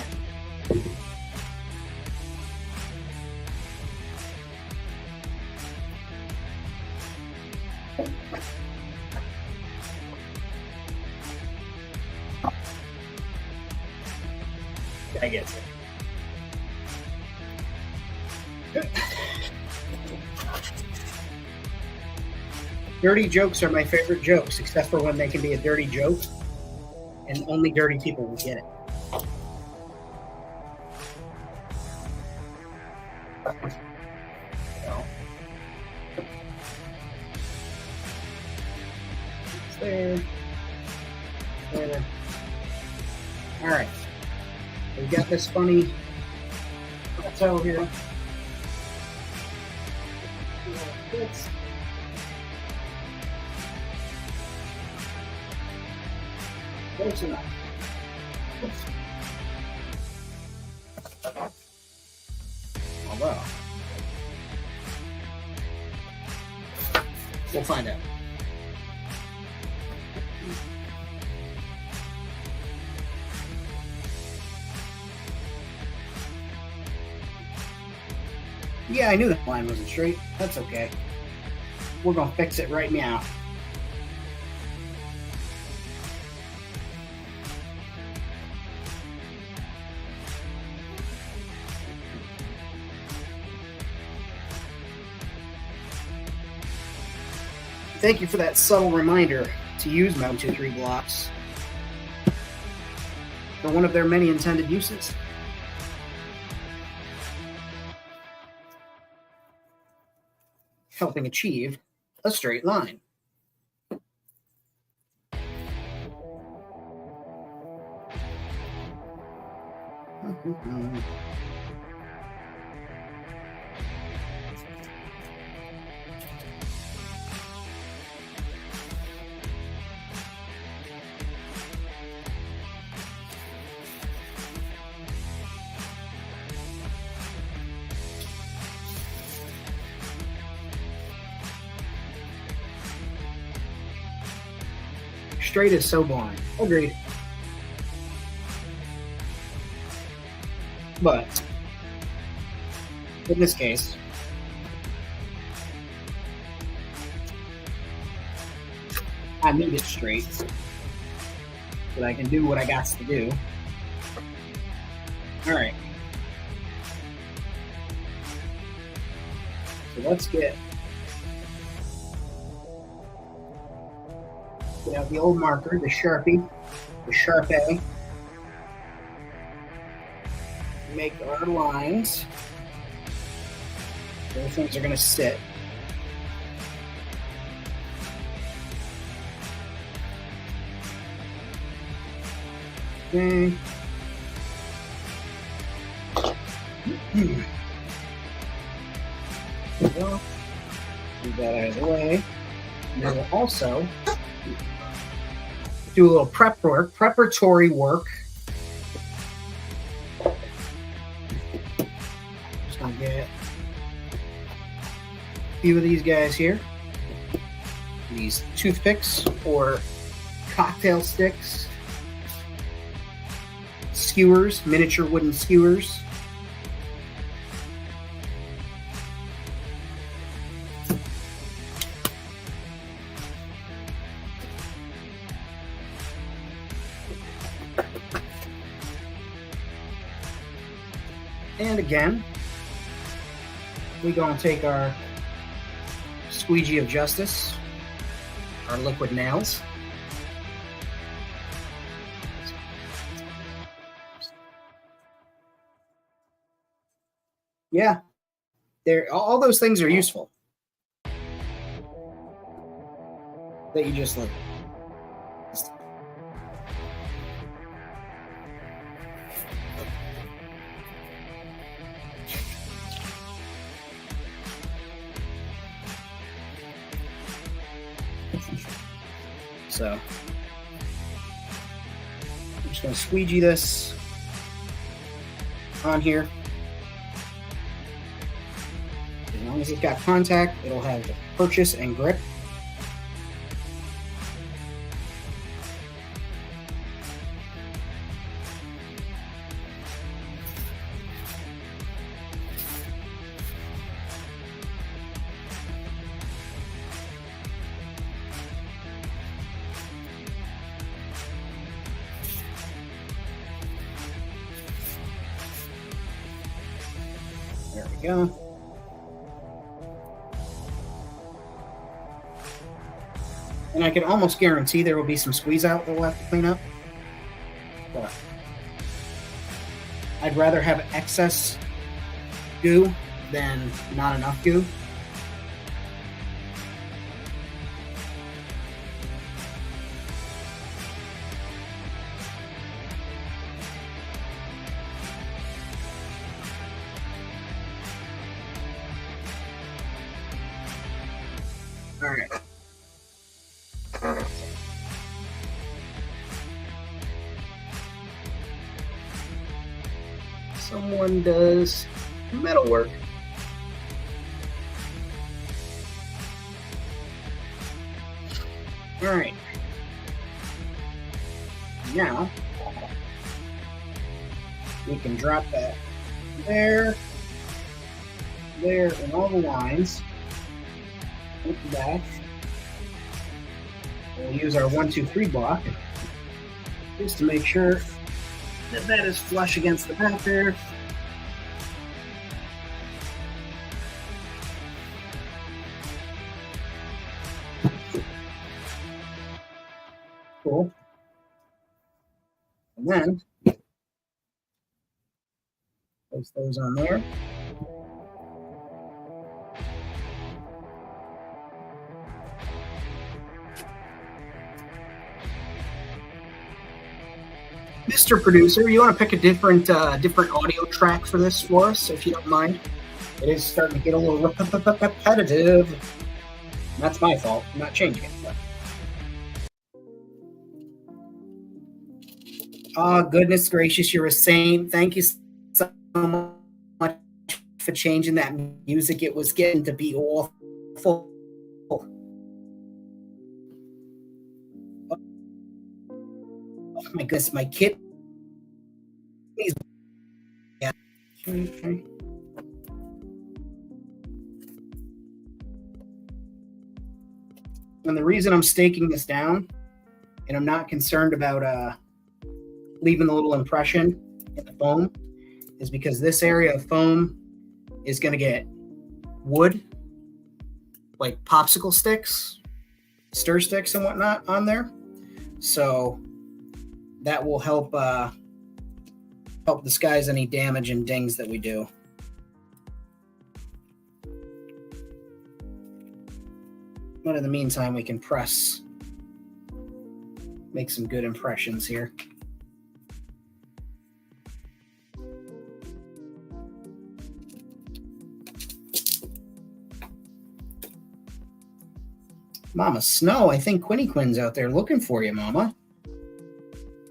I guess it. Dirty jokes are my favorite jokes, except for when they can be a dirty joke, and only dirty people will get it. There. All right, we got this funny plateau here. Close enough. Although, we'll find out. Yeah, I knew the line wasn't straight. That's okay. We're going to fix it right now. thank you for that subtle reminder to use Mountain 2-3 blocks for one of their many intended uses. Helping achieve a straight line. Straight is so boring. Agreed. But in this case, I need it straight so that I can do what I got to do. All right. So let's get out the old marker, the Sharpie, the Sharpie. Make our lines. Those things are going to sit. Okay. Well, move that out of the way. And then we'll also do a little preparatory work. Just gonna get a few of these guys here. These toothpicks or cocktail sticks. Skewers, miniature wooden skewers. And again, we're going to take our squeegee of justice, our liquid nails. Yeah, all those things are useful. That you just like. So I'm just going to squeegee this on here. As long as it's got contact, it'll have purchase and grip. There we go. And I can almost guarantee there will be some squeeze out that we'll have to clean up. But I'd rather have excess goo than not enough goo. All right. Someone does metal work. All right. Now we can drop that there, and all the lines. With that, we'll use our 1, 2, 3 block just to make sure that that is flush against the back there. cool. And then place those on there. Mr. Producer, you want to pick a different audio track for this for us, if you don't mind? It is starting to get a little repetitive. That's my fault. I'm not changing it. Oh, goodness gracious, you're a saint. Thank you so much for changing that music. It was getting to be awful. Oh my goodness, my kid. Yeah. Okay. And the reason I'm staking this down, and I'm not concerned about leaving the little impression in the foam, is because this area of foam is going to get wood, like popsicle sticks, stir sticks and whatnot on there. So that will help disguise any damage and dings that we do. But in the meantime, we can make some good impressions here. Mama Snow, I think Quinny Quinn's out there looking for you, Mama.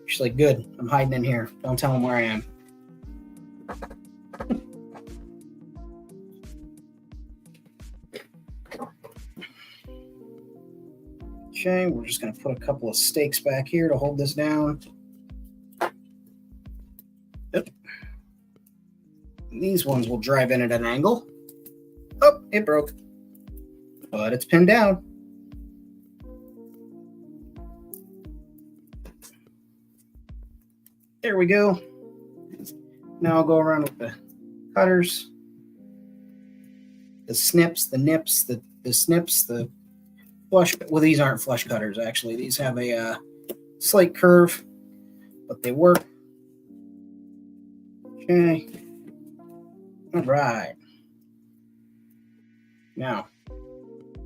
She's like, good, I'm hiding in here. Don't tell him where I am. Okay, we're just going to put a couple of stakes back here to hold this down. Yep. These ones will drive in at an angle. Oh, it broke. But it's pinned down. There we go. Now I'll go around with the cutters, the snips, the nips, the snips, the flush. Well, these aren't flush cutters, actually. These have a slight curve, but they work. Okay. All right. Now,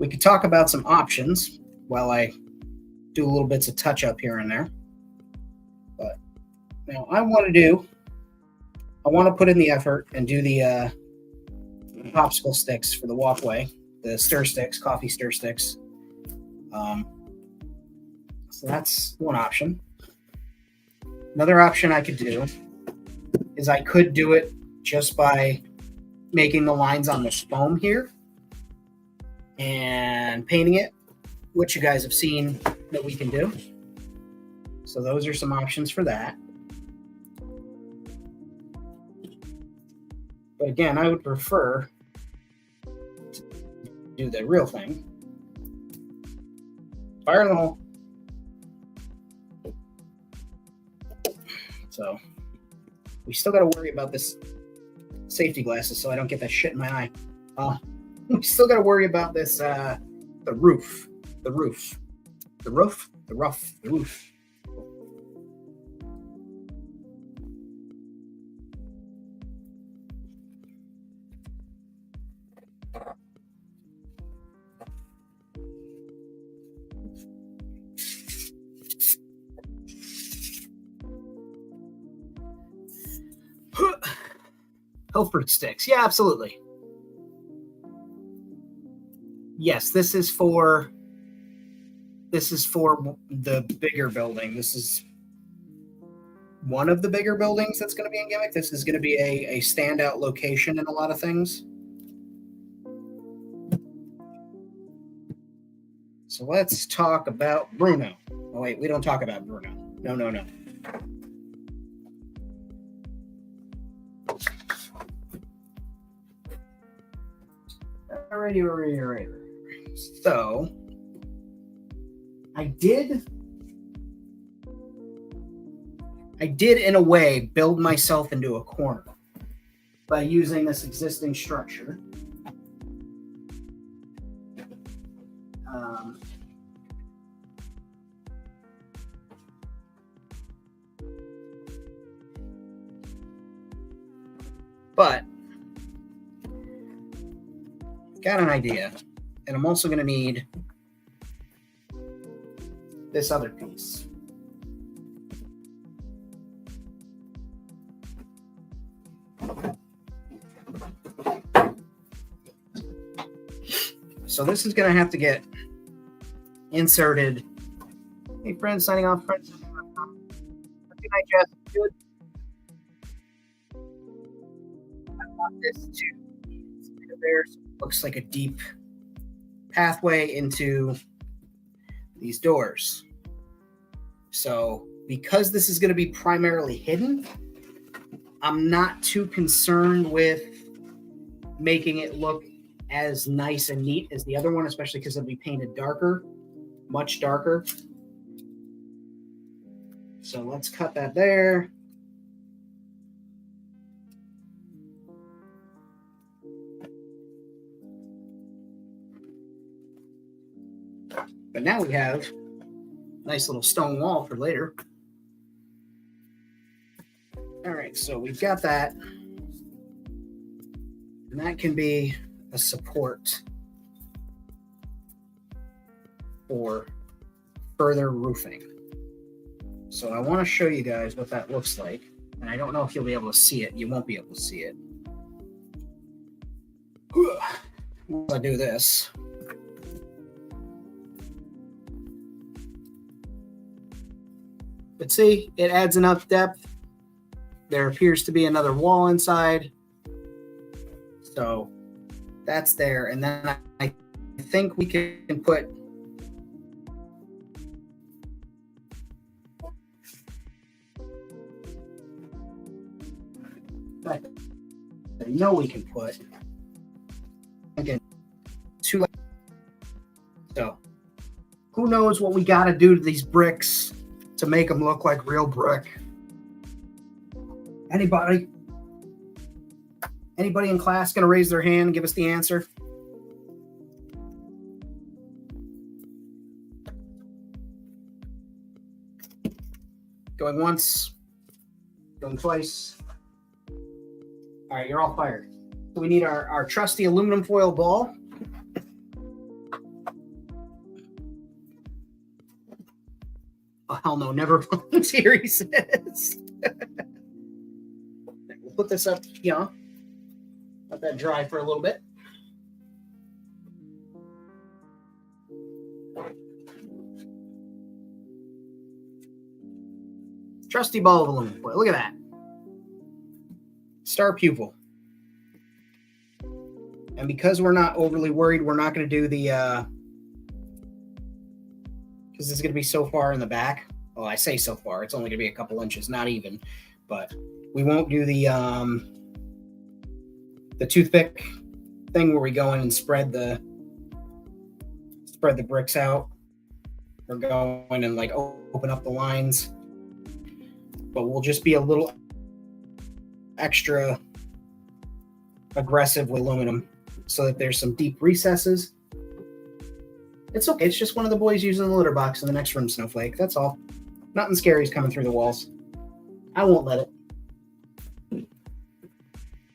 we could talk about some options while I do little bits of touch up here and there. But now I want to put in the effort and do the popsicle sticks for the walkway, the stir sticks, coffee stir sticks. So that's one option. Another option I could do is I could do it just by making the lines on this foam here and painting it, which you guys have seen that we can do. So those are some options for that. But again, I would prefer to do the real thing. Fire in the hole. So we still got to worry about this safety glasses so I don't get that shit in my eye. We still got to worry about this, the roof. Pilfered sticks. Yeah, absolutely. Yes, this is for the bigger building. This is one of the bigger buildings that's going to be in Gimmick. This is going to be a standout location in a lot of things. So let's talk about Bruno. Oh, wait, we don't talk about Bruno. No. Alrighty. So, I did in a way build myself into a corner by using this existing structure. got an idea. And I'm also going to need this other piece. So this is going to have to get inserted. Hey, friends, signing off. Friends. Good night, Jess. Good. I want this to be there, so it looks like a deep pathway into these doors. So because this is going to be primarily hidden, I'm not too concerned with making it look as nice and neat as the other one, especially because it'll be painted darker, much darker. So let's cut that there. But now we have a nice little stone wall for later. All right, so we've got that. And that can be a support for further roofing. So I want to show you guys what that looks like. And I don't know if you'll be able to see it. You won't be able to see it. Once I do this. But see, it adds enough depth. There appears to be another wall inside. So that's there. And then I think we can put I know we can put again two. So who knows what we got to do to these bricks to make them look like real brick? Anybody in class going to raise their hand and give us the answer? Going once, going twice. All right, you're all fired. So we need our trusty aluminum foil ball. Oh, hell no, never volunteer, he says. We'll put this up, let that dry for a little bit. Trusty ball of aluminum foil. Look at that. Star pupil. And because we're not overly worried, we're not going to do the because it's going to be so far in the back. Well, I say so far. It's only going to be a couple inches, not even. But we won't do the toothpick thing where we go in and spread the bricks out. We're going and like open up the lines. But we'll just be a little extra aggressive with aluminum so that there's some deep recesses. It's okay. It's just one of the boys using the litter box in the next room, Snowflake. That's all. Nothing scary is coming through the walls. I won't let it.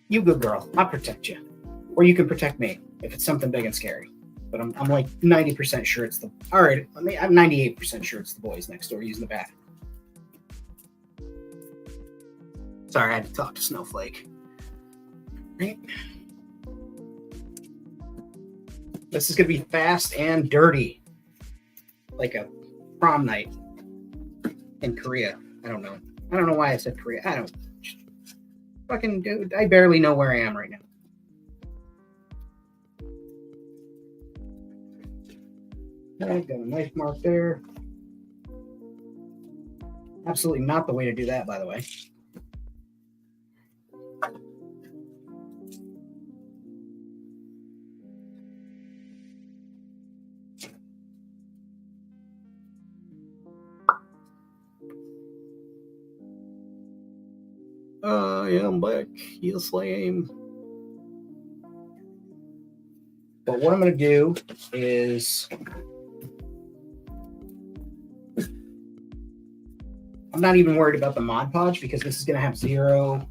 You good girl. I'll protect you. Or you can protect me if it's something big and scary. But I'm like 90% sure it's the... All right. I'm 98% sure it's the boys next door using the bathroom. Sorry, I had to talk to Snowflake. Right. This is going to be fast and dirty. Like a prom night in Korea. I don't know. I don't know why I said Korea. I don't fucking do. I barely know where I am right now. I've got a knife mark there. Absolutely not the way to do that, by the way. I am back. Yes, I am. But what I'm going to do is I'm not even worried about the Mod Podge because this is going to have zero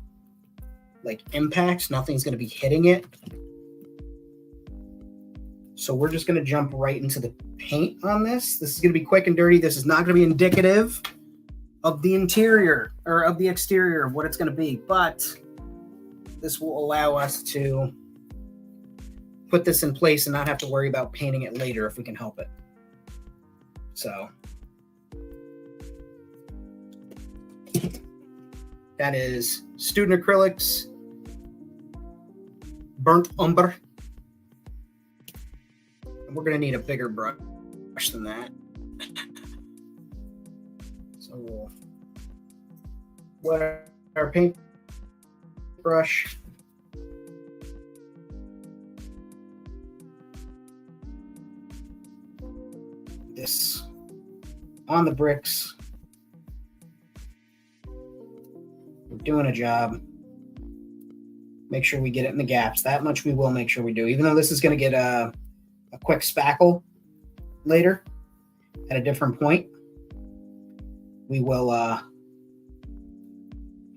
like impacts. Nothing's going to be hitting it. So we're just going to jump right into the paint on this. This is going to be quick and dirty. This is not going to be indicative of the interior or of the exterior of what it's going to be, but this will allow us to put this in place and not have to worry about painting it later if we can help it. So that is Student Acrylics, Burnt Umber. And we're going to need a bigger brush than that. So we'll wet our paint brush. This on the bricks. We're doing a job. Make sure we get it in the gaps. That much we will make sure we do. Even though this is going to get a quick spackle later at a different point, we will,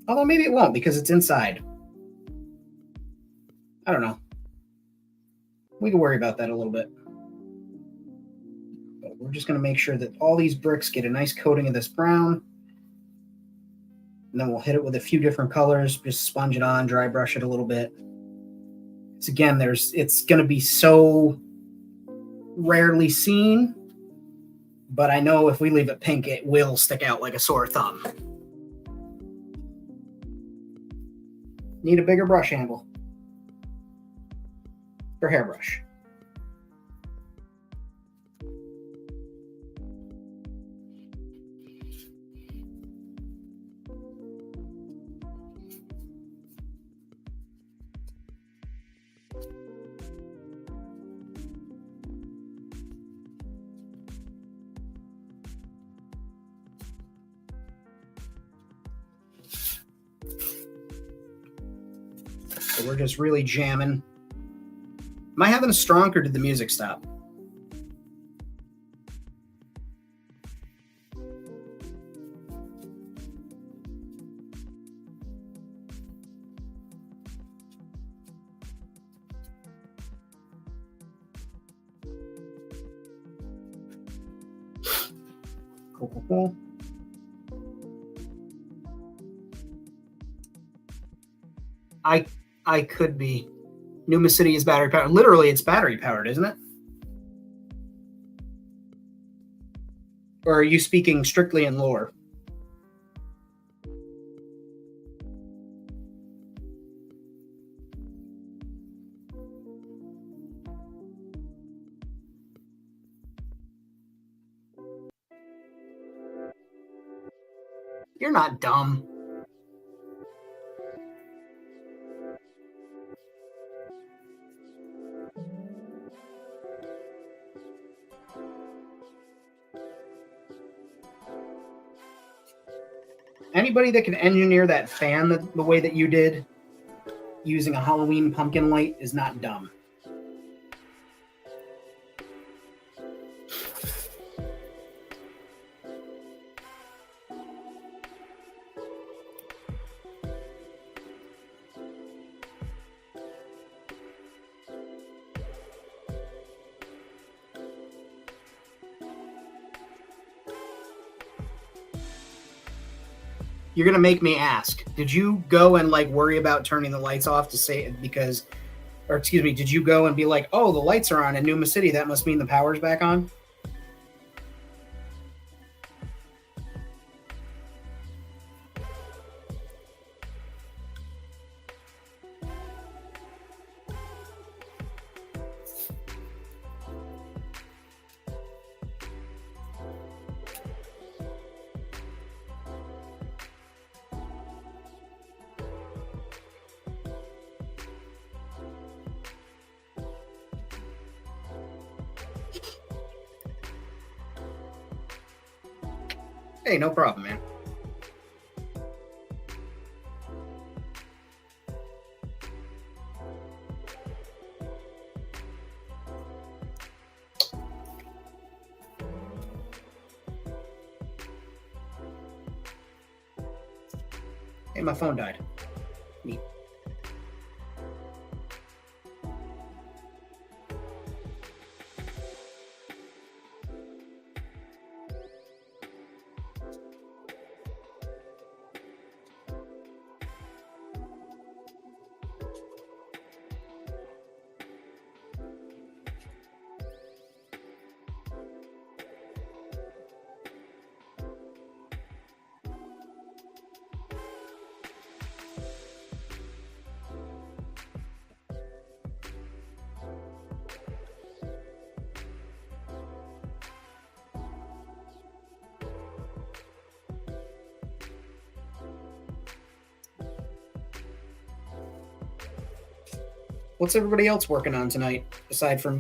although maybe it won't because it's inside. I don't know. We can worry about that a little bit. But we're just going to make sure that all these bricks get a nice coating of this brown. And then we'll hit it with a few different colors, just sponge it on, dry brush it a little bit. So again, it's going to be so rarely seen, but I know if we leave it pink, it will stick out like a sore thumb. Need a bigger brush handle or hairbrush. So we're just really jamming. Am I having a strong or did the music stop? Cool. I could be. Numa City is battery powered. Literally, it's battery powered, isn't it? Or are you speaking strictly in lore? You're not dumb. Anybody that can engineer that fan the way that you did using a Halloween pumpkin light is not dumb. You're gonna make me ask, did you go and like worry about turning the lights off to say because, or excuse me, did you go and be like, oh, the lights are on in Numa City, that must mean the power's back on? Hey, no problem, man. Hey, my phone died. Neat. What's everybody else working on tonight, aside from,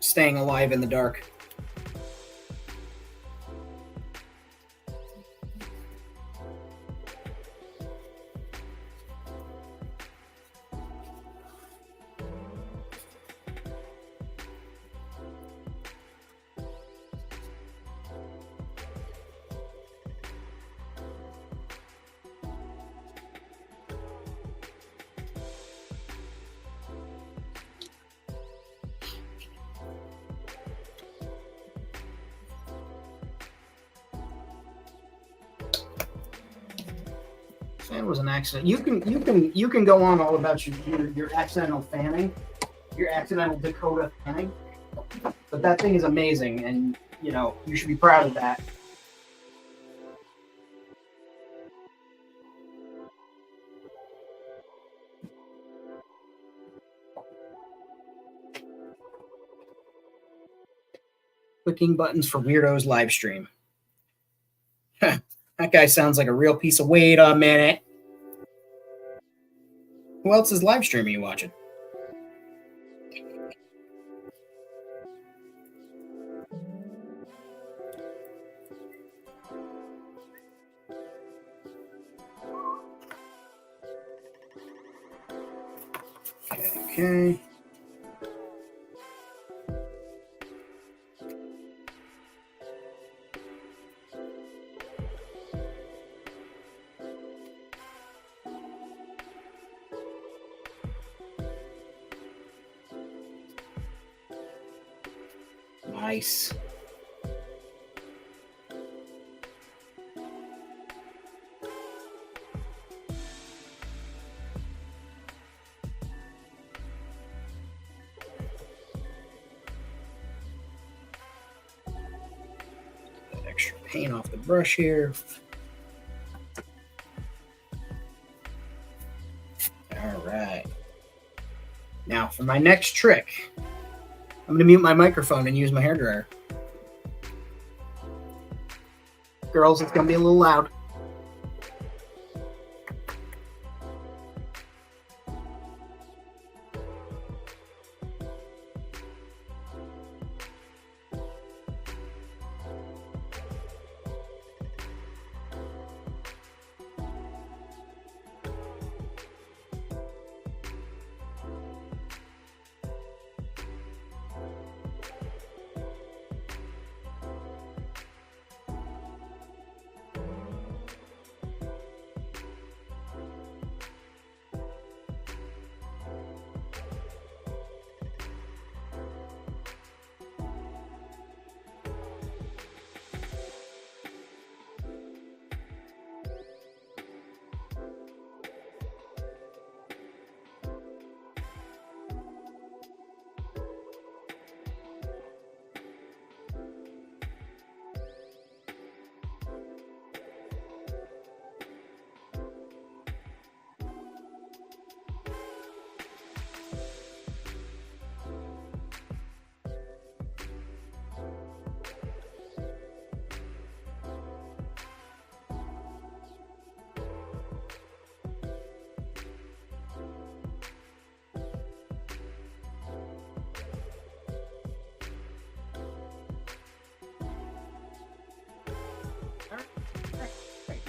staying alive in the dark? That was an accident. You can go on all about your accidental fanning, your accidental Dakota fanning, but that thing is amazing, and you should be proud of that. Clicking buttons for Weirdos live stream. That guy sounds like a real piece of wait a minute. Who else's live stream are you watching? Okay. Nice. That extra paint off the brush here. All right. Now for my next trick, I'm going to mute my microphone and use my hairdryer. Girls, it's going to be a little loud.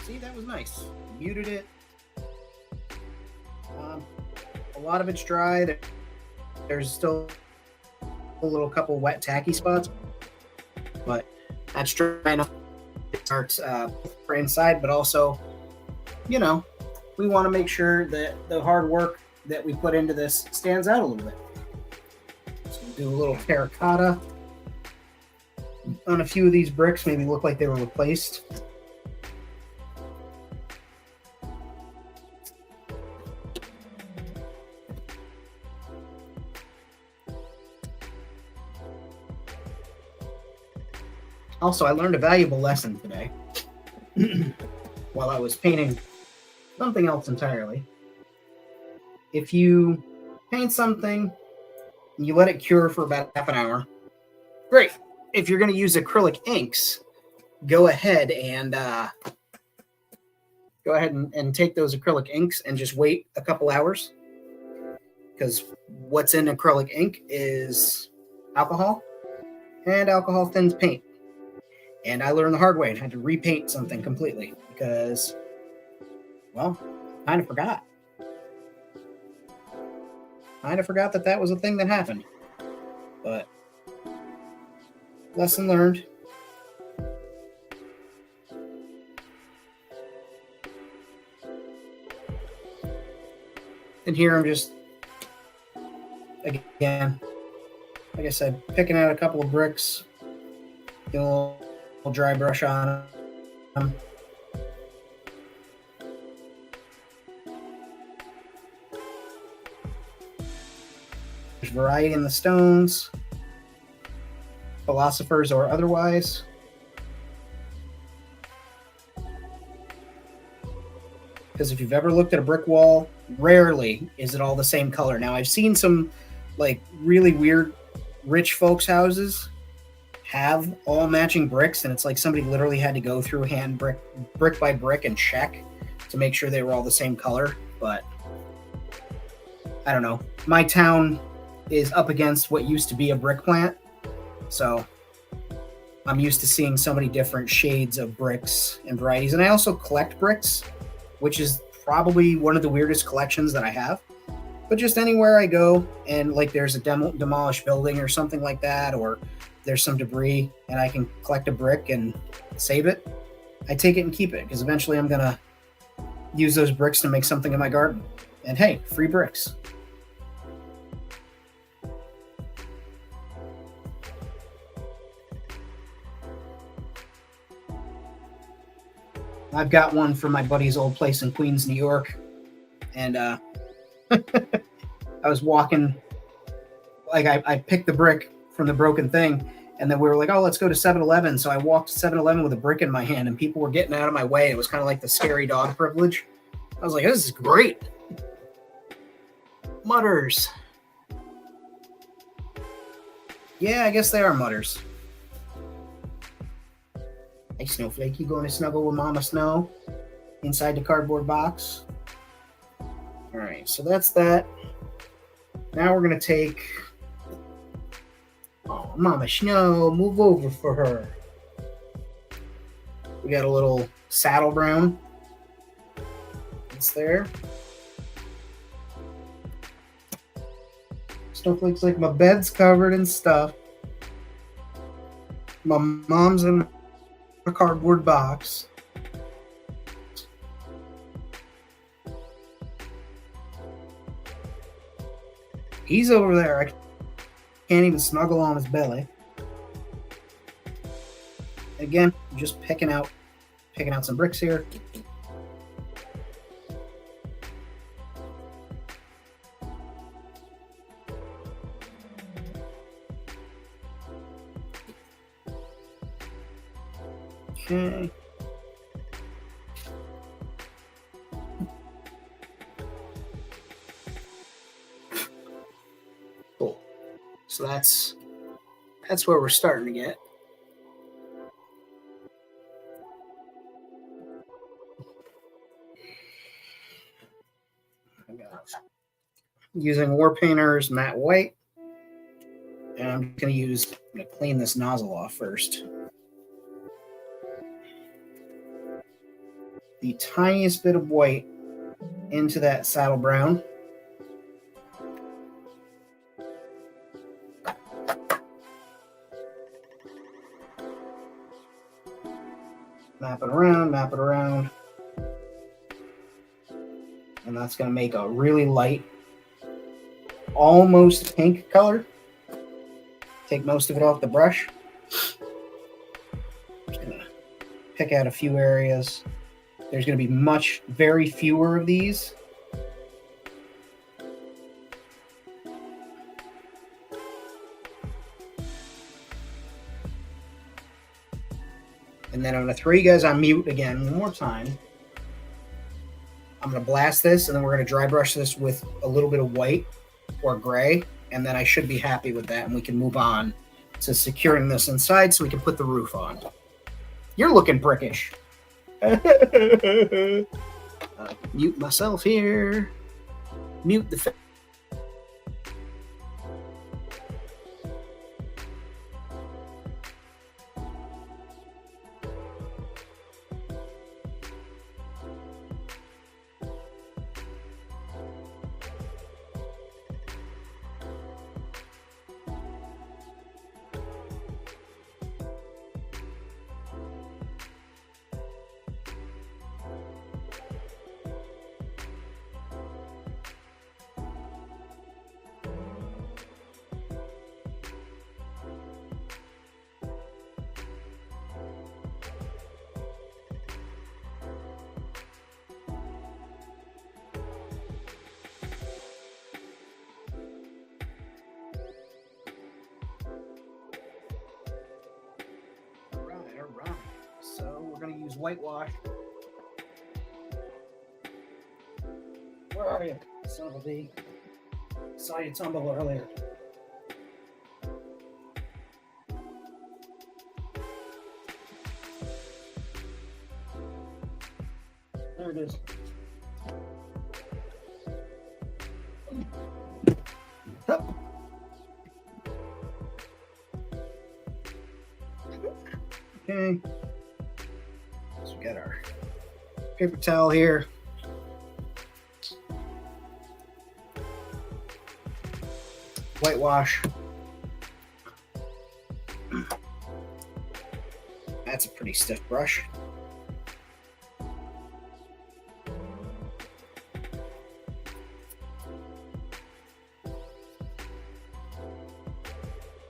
See, that was nice. Muted it. A lot of it's dry. There's still a little couple wet tacky spots, but that's dry enough. It starts for inside, but also, we want to make sure that the hard work that we put into this stands out a little bit. So we'll do a little terracotta on a few of these bricks, maybe look like they were replaced. Also, I learned a valuable lesson today while I was painting something else entirely. If you paint something and you let it cure for about half an hour, great. If you're going to use acrylic inks, go ahead and take those acrylic inks and just wait a couple hours, because what's in acrylic ink is alcohol, and alcohol thins paint. And I learned the hard way and had to repaint something completely because, well, kind of forgot. Kind of forgot that was a thing that happened. But lesson learned. And here I'm just, again, like I said, picking out a couple of bricks, doing a little dry brush on them. There's variety in the stones, philosophers or otherwise. Because if you've ever looked at a brick wall, rarely is it all the same color. Now, I've seen some like really weird rich folks' houses have all matching bricks, and it's like somebody literally had to go through hand brick by brick and check to make sure they were all the same color. But I don't know. My town is up against what used to be a brick plant, so I'm used to seeing so many different shades of bricks and varieties. And I also collect bricks, which is probably one of the weirdest collections that I have. But just anywhere I go and like there's a demolished building or something like that, or there's some debris and I can collect a brick and save it, I take it and keep it because eventually I'm going to use those bricks to make something in my garden. And hey, free bricks. I've got one from my buddy's old place in Queens, New York. And I was walking, like I picked the brick from the broken thing, and then we were like, oh, let's go to 7-Eleven. So I walked to 7-Eleven with a brick in my hand, and people were getting out of my way. It was kind of like the scary dog privilege. I was like, this is great. Mutters. Yeah, I guess they are mutters. Hey, Snowflake, you going to snuggle with Mama Snow inside the cardboard box? All right, so that's that. Now we're going to take... Oh, Mama Snow, move over for her. We got a little saddle brown. It's there. Snowflake's like, my bed's covered in stuff. My mom's in a cardboard box. He's over there. I can't even snuggle on his belly. Again, just picking out some bricks here. Okay. Cool. So that's where we're starting to get. Using War Painter's matte white, and I'm going to clean this nozzle off first. The tiniest bit of white into that saddle brown. Map it around. And that's going to make a really light, almost pink color. Take most of it off the brush. Just going to pick out a few areas. There's going to be very fewer of these. And then I'm going to throw you guys on mute again one more time. I'm going to blast this, and then we're going to dry brush this with a little bit of white or gray, and then I should be happy with that, and we can move on to securing this inside so we can put the roof on. You're looking brickish. Mute myself here. Mute the whitewash. Where are you, son of a bee? Saw you tumble earlier. There it is. Hup. Okay. So we got our paper towel here. Whitewash. That's a pretty stiff brush.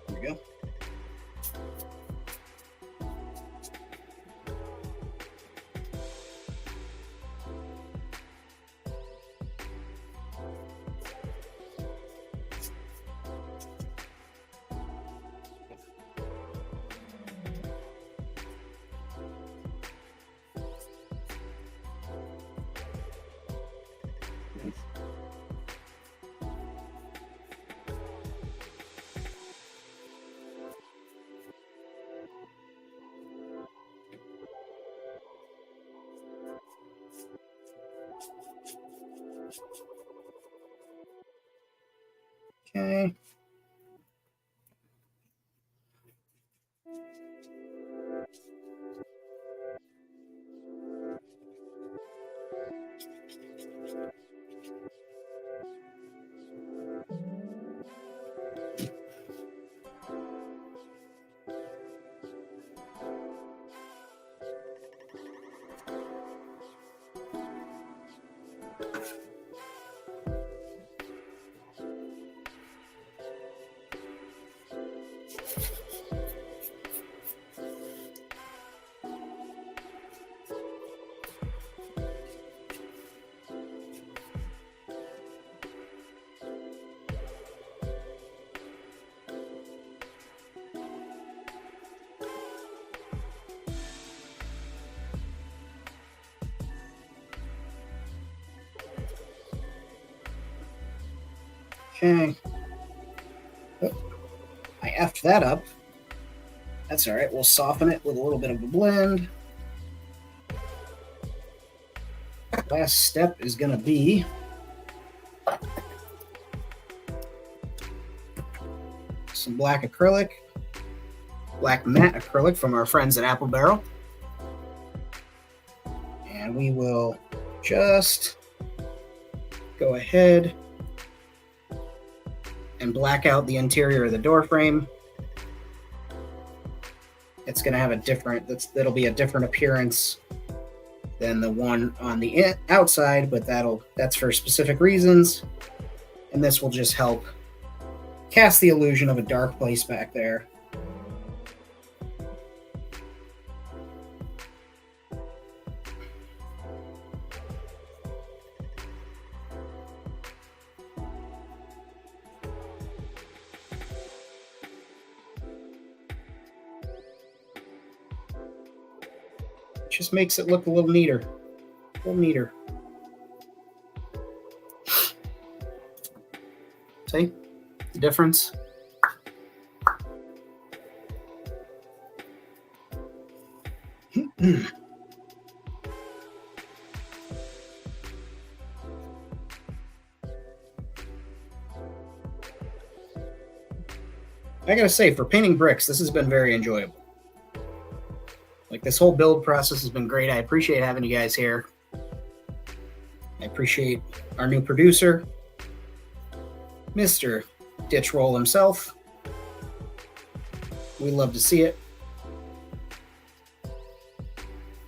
There we go. Okay. Okay. Oh, I effed that up. That's all right. We'll soften it with a little bit of a blend. Last step is going to be some black acrylic, black matte acrylic from our friends at Apple Barrel. And we will just go ahead and black out the interior of the door frame. It's going to have a different, that'll be a different appearance than the one on the outside, but that's for specific reasons. And this will just help cast the illusion of a dark place back there. Just makes it look a little neater. A little neater. See the difference? I gotta say, for painting bricks, this has been very enjoyable. Like, this whole build process has been great. I appreciate having you guys here. I appreciate our new producer, Mr. Ditch Roll himself. We love to see it.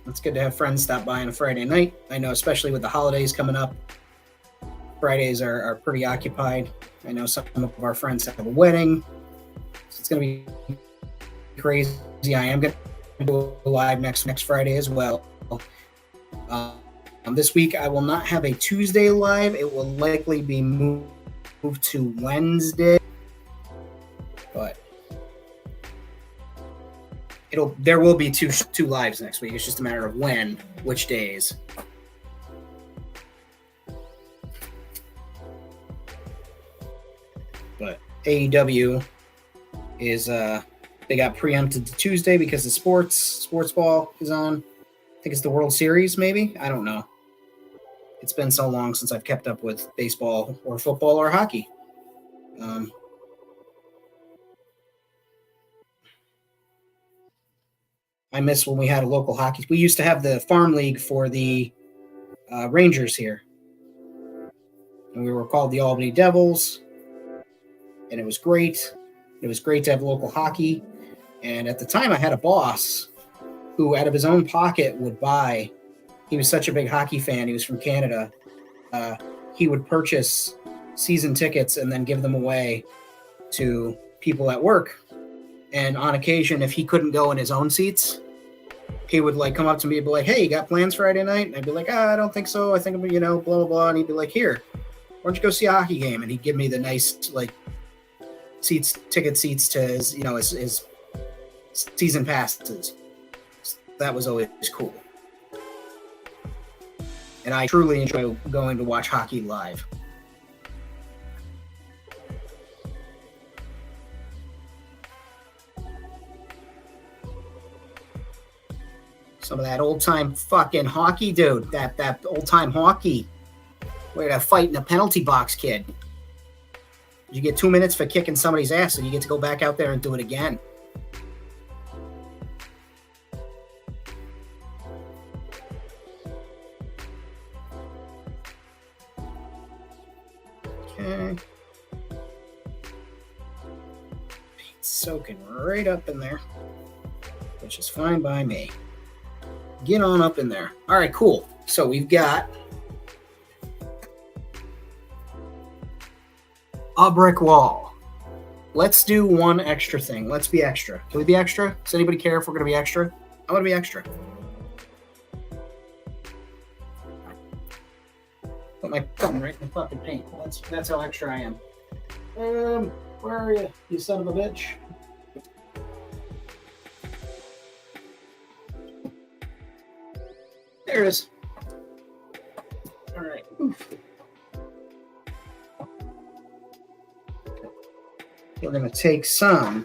It's good to have friends stop by on a Friday night. I know, especially with the holidays coming up, Fridays are pretty occupied. I know some of our friends have a wedding. So it's going to be crazy. I am going to go live next Friday as well. This week I will not have a Tuesday live. It will likely be moved to Wednesday, but There will be two lives next week. It's just a matter of when, which days. But AEW is they got preempted to Tuesday because the sports ball is on. I think it's the World Series, maybe. I don't know. It's been so long since I've kept up with baseball or football or hockey. I miss when we had a local hockey. We used to have the farm league for the Rangers here. And we were called the Albany Devils. And it was great. It was great to have local hockey. And at the time, I had a boss who, out of his own pocket, would buy. He was such a big hockey fan. He was from Canada. He would purchase season tickets and then give them away to people at work. And on occasion, if he couldn't go in his own seats, he would like come up to me and be like, "Hey, you got plans Friday night?" And I'd be like, "I don't think so. I think I'm, blah, blah, blah." And he'd be like, "Here, why don't you go see a hockey game?" And he'd give me the nice, like, ticket seats to his, his season passes. That was always cool. And I truly enjoy going to watch hockey live. Some of that old-time fucking hockey, dude. That old-time hockey. Where that fight in the penalty box, kid. You get 2 minutes for kicking somebody's ass, and you get to go back out there and do it again. Okay. Paint's soaking right up in there, which is fine by me. Get on up in there. All right, cool. So we've got a brick wall. Let's do one extra thing. Let's be extra. Can we be extra? Does anybody care if we're going to be extra? I want to be extra. Put my thumb right in the fucking paint. That's how extra I am. Where are you, you son of a bitch? There it is. All right. Oof. We're going to take some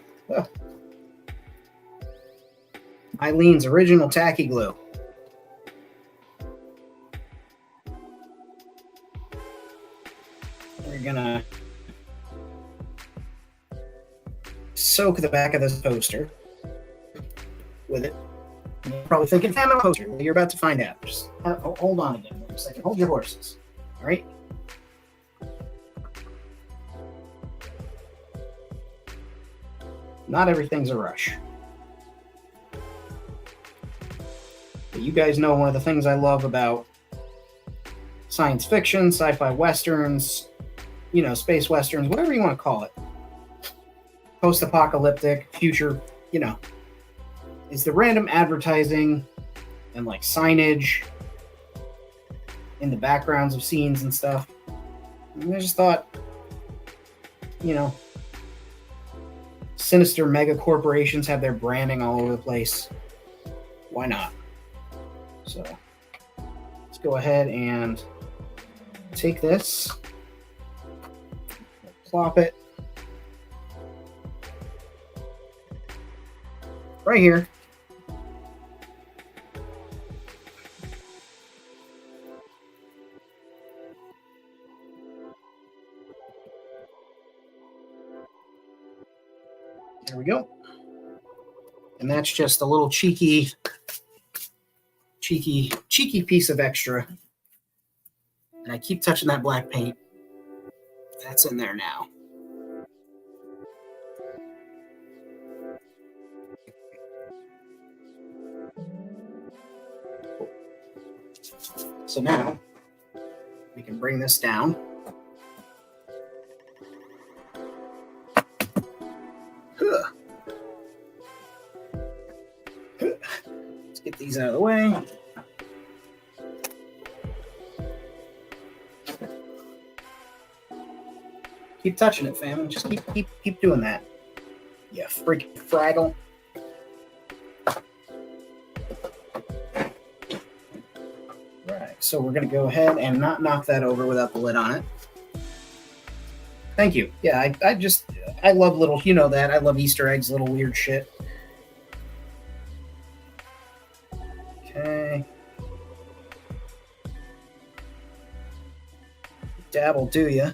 Eileen's original tacky glue. We're going to soak the back of this poster with it. You're probably thinking, "Family poster." Well, you're about to find out. Just hold on again for a second. Hold your horses. All right? Not everything's a rush. But you guys know one of the things I love about science fiction, sci-fi westerns, space westerns, whatever you want to call it. Post-apocalyptic, future, is the random advertising and like signage in the backgrounds of scenes and stuff. And I just thought, sinister mega corporations have their branding all over the place. Why not? So let's go ahead and take this, plop it right here. There we go. And that's just a little cheeky piece of extra. And I keep touching that black paint. That's in there now. So now we can bring this down. Let's get these out of the way. Keep touching it, fam. Just keep doing that. Yeah, freaking Fraggle. So we're going to go ahead and not knock that over without the lid on it. Thank you. Yeah, I love little, you know that. I love Easter eggs, little weird shit. Okay. Dabble, do ya?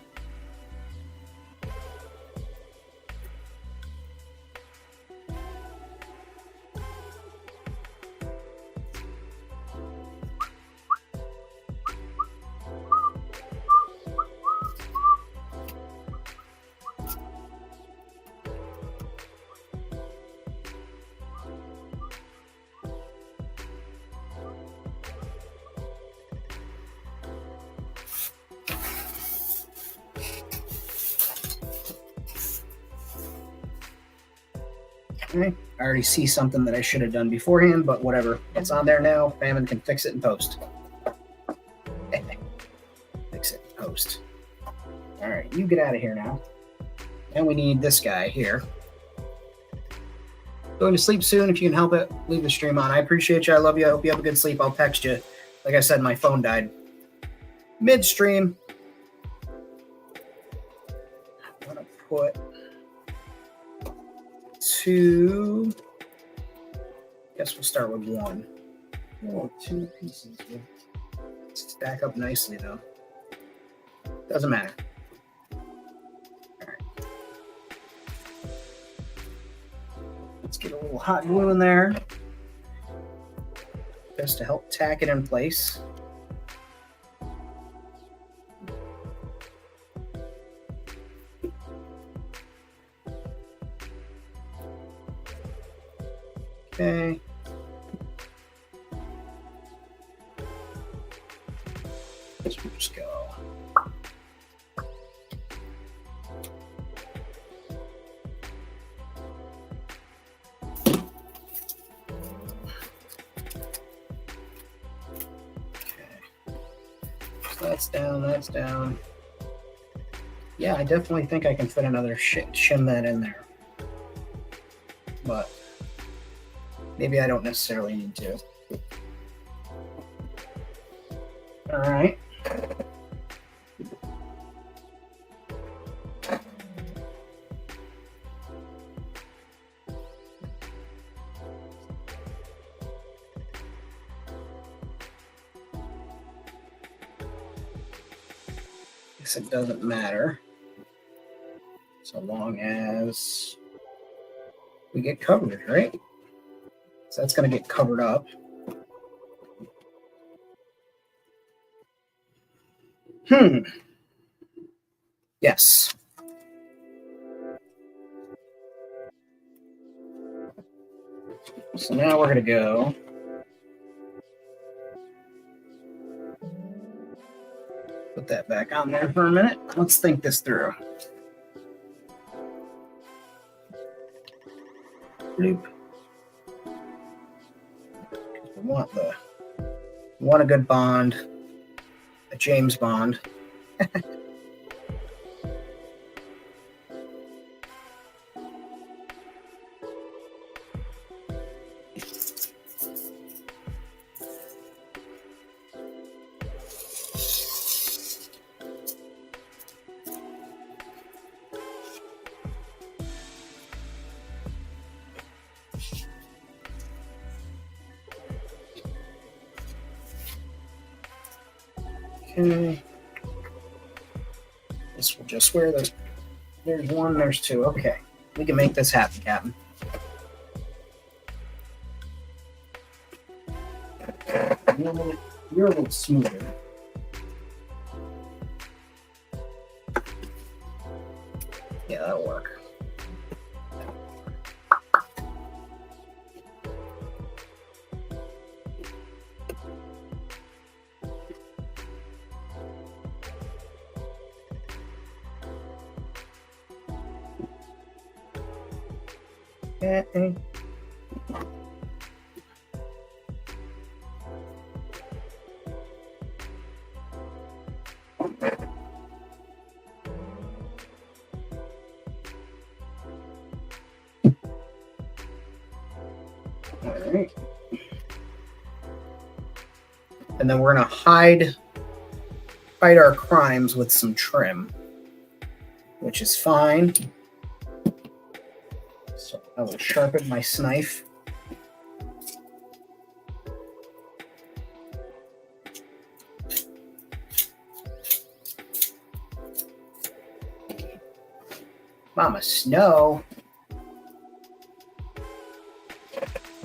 Okay. I already see something that I should have done beforehand, but whatever. It's on there now. Famine can fix it in post. Fix it in post. All right, you get out of here now. And we need this guy here. Going to sleep soon. If you can help it, leave the stream on. I appreciate you. I love you. I hope you have a good sleep. I'll text you. Like I said, my phone died midstream. I'm going to put 2. Guess we'll start with 1. Oh, 2 pieces. Stack up nicely, though. Doesn't matter. All right. Let's get a little hot glue in there just to help tack it in place. Okay. Let's just go. That's down, that's down. Yeah, I definitely think I can fit another shim that in there. But maybe I don't necessarily need to. All right. It doesn't matter so long as we get covered, right? So that's going to get covered up. Yes. So now we're going to go put that back on there for a minute. Let's think this through. Bloop. We want a good bond, a James Bond. Okay. This will just wear those. There's 1, there's 2. Okay. We can make this happen, Captain. You're a little smoother. Yeah, that'll work. Okay. All right. And then we're going to hide our crimes with some trim, which is fine. So I will sharpen my knife. Mama Snow.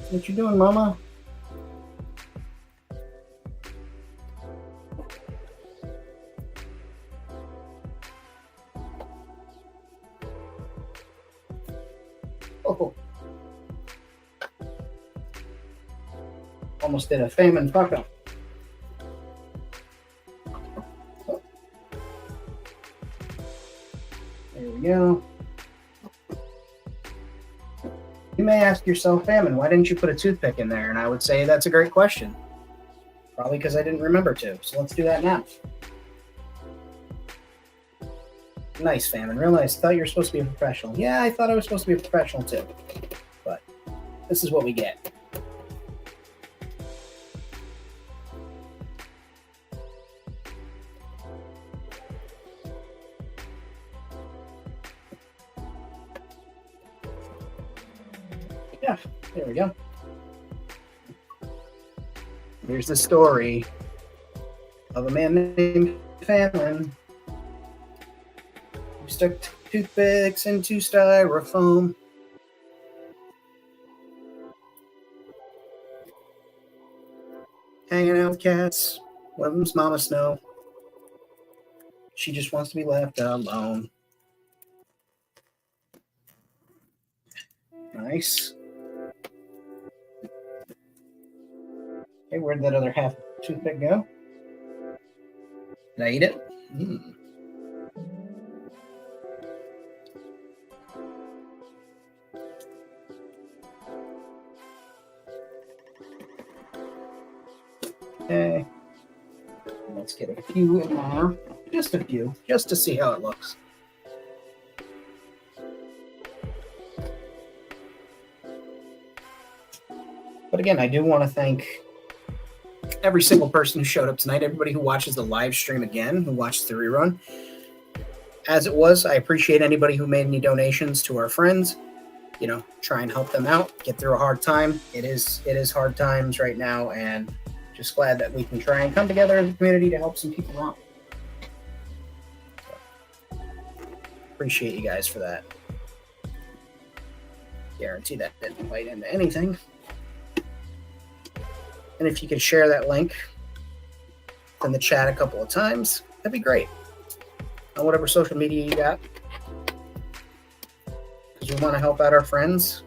What you doing, Mama? Oh. Almost did a famine fuck up. There we go. You may ask yourself, Famine, why didn't you put a toothpick in there? And I would say that's a great question. Probably because I didn't remember to. So let's do that now. Nice, Famine. Real nice. Thought you were supposed to be a professional. Yeah, I thought I was supposed to be a professional too. But this is what we get. Yeah, there we go. Here's the story of a man named Famine who stuck toothpicks into styrofoam. Hanging out with cats. One of them's Mama Snow. She just wants to be left alone. Nice. Okay, where'd that other half toothpick go? Did I eat it? Okay. Let's get a few in there. Just a few, just to see how it looks. But again, I do want to thank every single person who showed up tonight, everybody who watches the live stream again, who watched the rerun. As it was, I appreciate anybody who made any donations to our friends. You know, try and help them out, get through a hard time. It is hard times right now, and just glad that we can try and come together as a community to help some people out. So, appreciate you guys for that. Guarantee that didn't bite into anything. And if you could share that link in the chat a couple of times, that'd be great. On whatever social media you got. Because we want to help out our friends.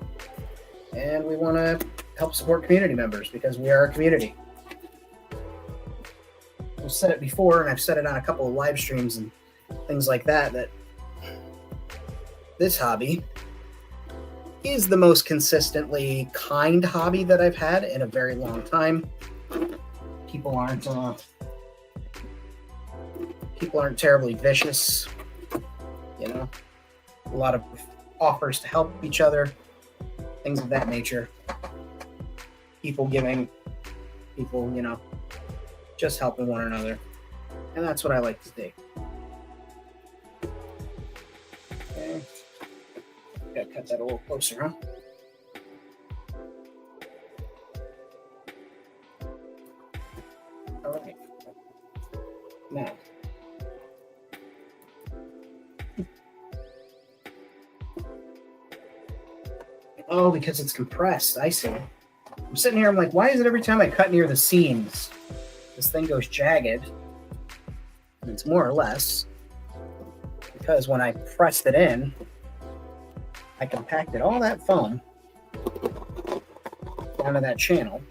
And we want to help support community members because we are a community. I've said it before, and I've said it on a couple of live streams and things like that, that this hobby is the most consistently kind hobby that I've had in a very long time. People aren't terribly vicious, you know. A lot of offers to help each other, things of that nature. People giving, people, you know, just helping one another, and that's what I like to do. Okay. Gotta cut that a little closer, huh? All right. Now. Oh, because it's compressed. I see. I'm sitting here, I'm like, why is it every time I cut near the seams, this thing goes jagged? And it's more or less because when I pressed it in, I compacted all that foam down to that channel.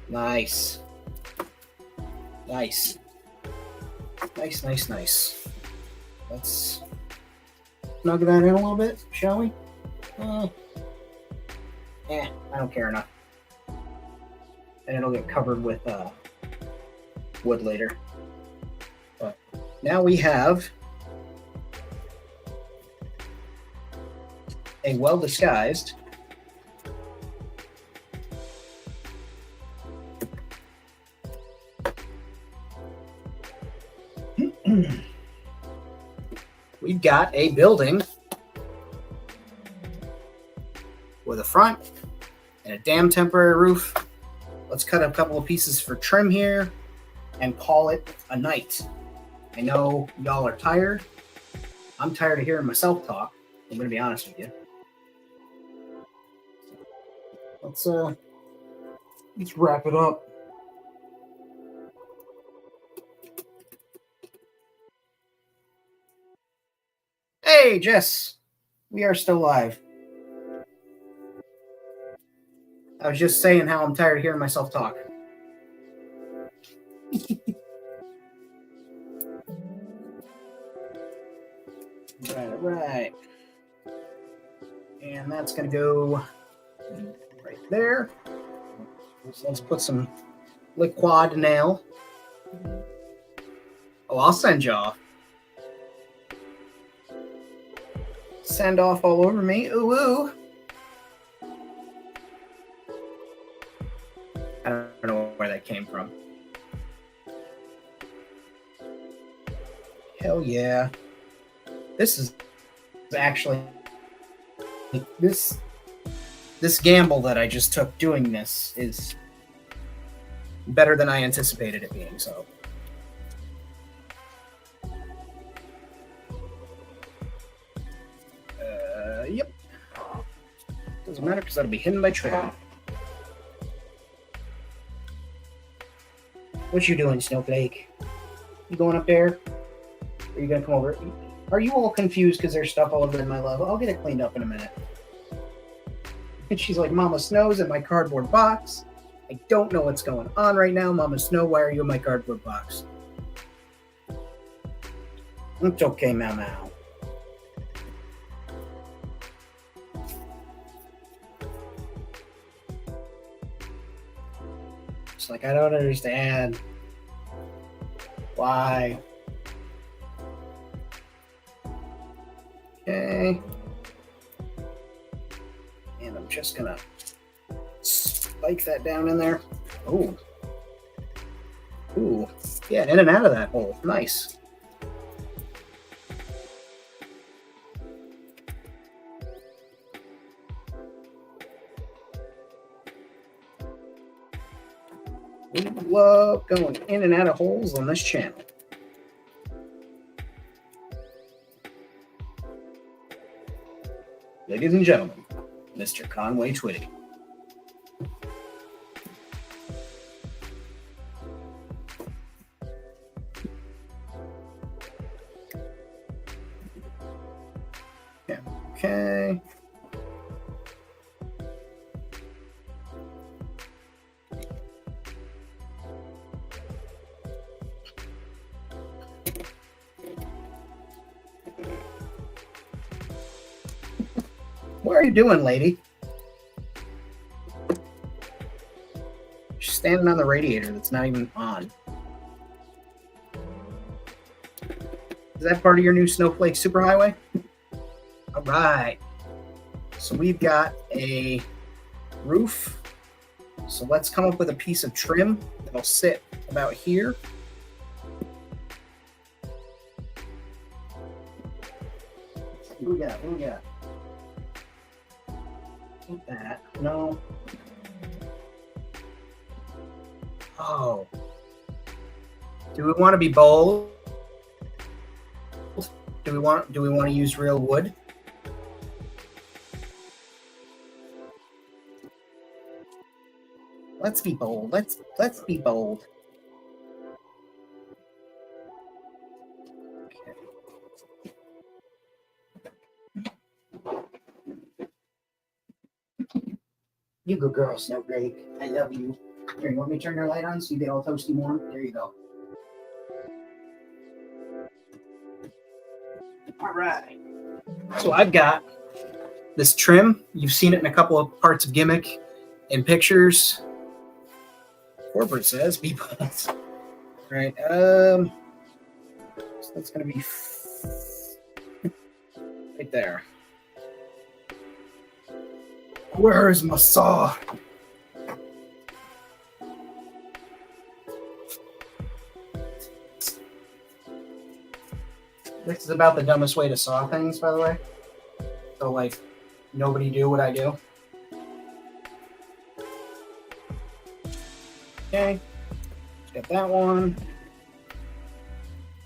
Nice. Nice. Nice, nice, nice. Let's snug that in a little bit, shall we? I don't care enough. And it'll get covered with wood later. But now we have a well-disguised We've got a building with a front and a damn temporary roof. Let's cut a couple of pieces for trim here and call it a night. I know y'all are tired. I'm tired of hearing myself talk. I'm going to be honest with you. Let's wrap it up. Hey, Jess. We are still live. I was just saying how I'm tired of hearing myself talk. Right. And that's going to go right there. So let's put some liquid nail. Oh, I'll send you off. Send off all over me. Ooh, ooh. I don't know where that came from. Hell yeah. This is actually this gamble that I just took doing this is better than I anticipated it being, so. Yep. Doesn't matter because that'll be hidden by trim. What you doing, Snowflake? You going up there? Are you gonna come over? Are you all confused because there's stuff all over in my love? I'll get it cleaned up in a minute. And she's like, Mama Snow's in my cardboard box. I don't know what's going on right now. Mama Snow, why are you in my cardboard box? It's okay, Mama. It's like, I don't understand. Why? Okay. And I'm just gonna spike that down in there. Ooh. Ooh. Yeah, in and out of that hole. Nice. We love going in and out of holes on this channel. Ladies and gentlemen, Mr. Conway Twitty. Yeah, okay. What are you doing, lady? She's standing on the radiator that's not even on. Is that part of your new Snowflake Superhighway? All right. So we've got a roof. So let's come up with a piece of trim that'll sit about here. What we got? What we got? That. No. Oh. Do we want to be bold? Do we want to use real wood? Let's be bold. Let's be bold. You good girl, Snowflake. I love you. Here, you want me to turn your light on so you get all toasty warm? There you go. All right. So I've got this trim. You've seen it in a couple of parts of Gimmick and pictures. Corporate says be bold. Right. So that's going to be right there. Where's my saw? This is about the dumbest way to saw things, by the way. So, like, nobody do what I do. Okay. Got that one.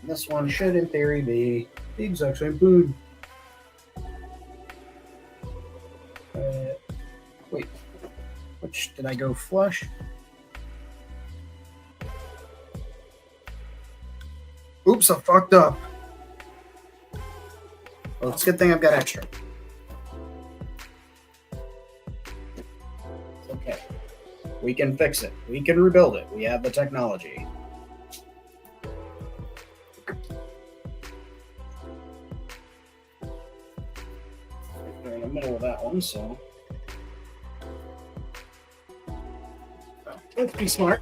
And this one should, in theory, be the exact same food. Wait. Which did I go flush? Oops, I fucked up. Well, it's a good thing I've got extra. It's okay. We can fix it. We can rebuild it. We have the technology. They're in the middle of that one, so. Let's be smart.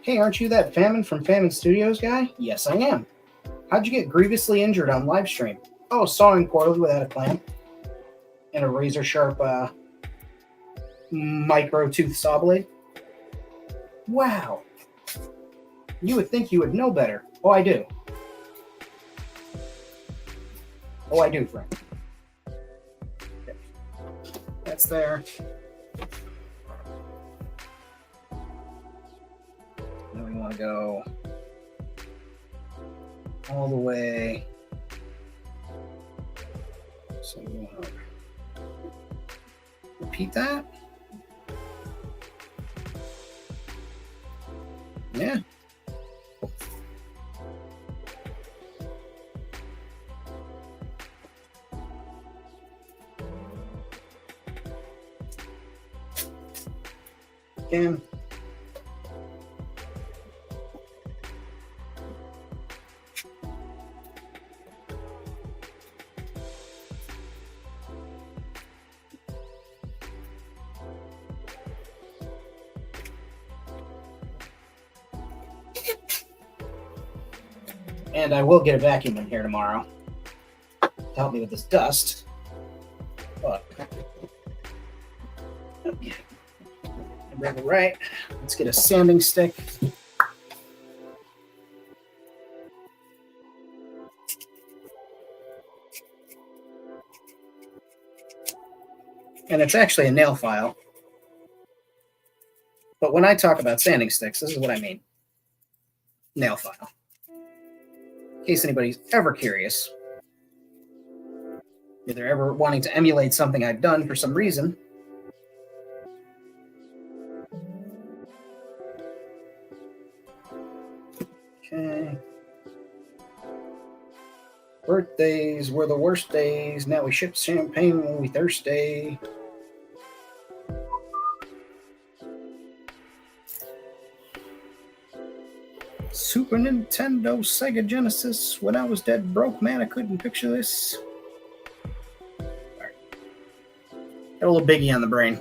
Hey, aren't you that Famine from Famine Studios guy? Yes, I am. How'd you get grievously injured on live stream? Oh, sawing poorly without a clamp and a razor sharp micro tooth saw blade. Wow. You would think you would know better. Oh, I do. Oh, I do, friend. Okay. That's there. Then we want to go all the way. So we want to repeat that. Yeah. Again. And I will get a vacuum in here tomorrow to help me with this dust. But okay. Right. Let's get a sanding stick. And it's actually a nail file. But when I talk about sanding sticks, this is what I mean. Nail file. In case anybody's ever curious. If they're ever wanting to emulate something I've done for some reason. Okay. Birthdays were the worst days. Now we ship champagne when we thirsty. Super Nintendo, Sega Genesis. When I was dead broke, man, I couldn't picture this. Right. Got a little biggie on the brain.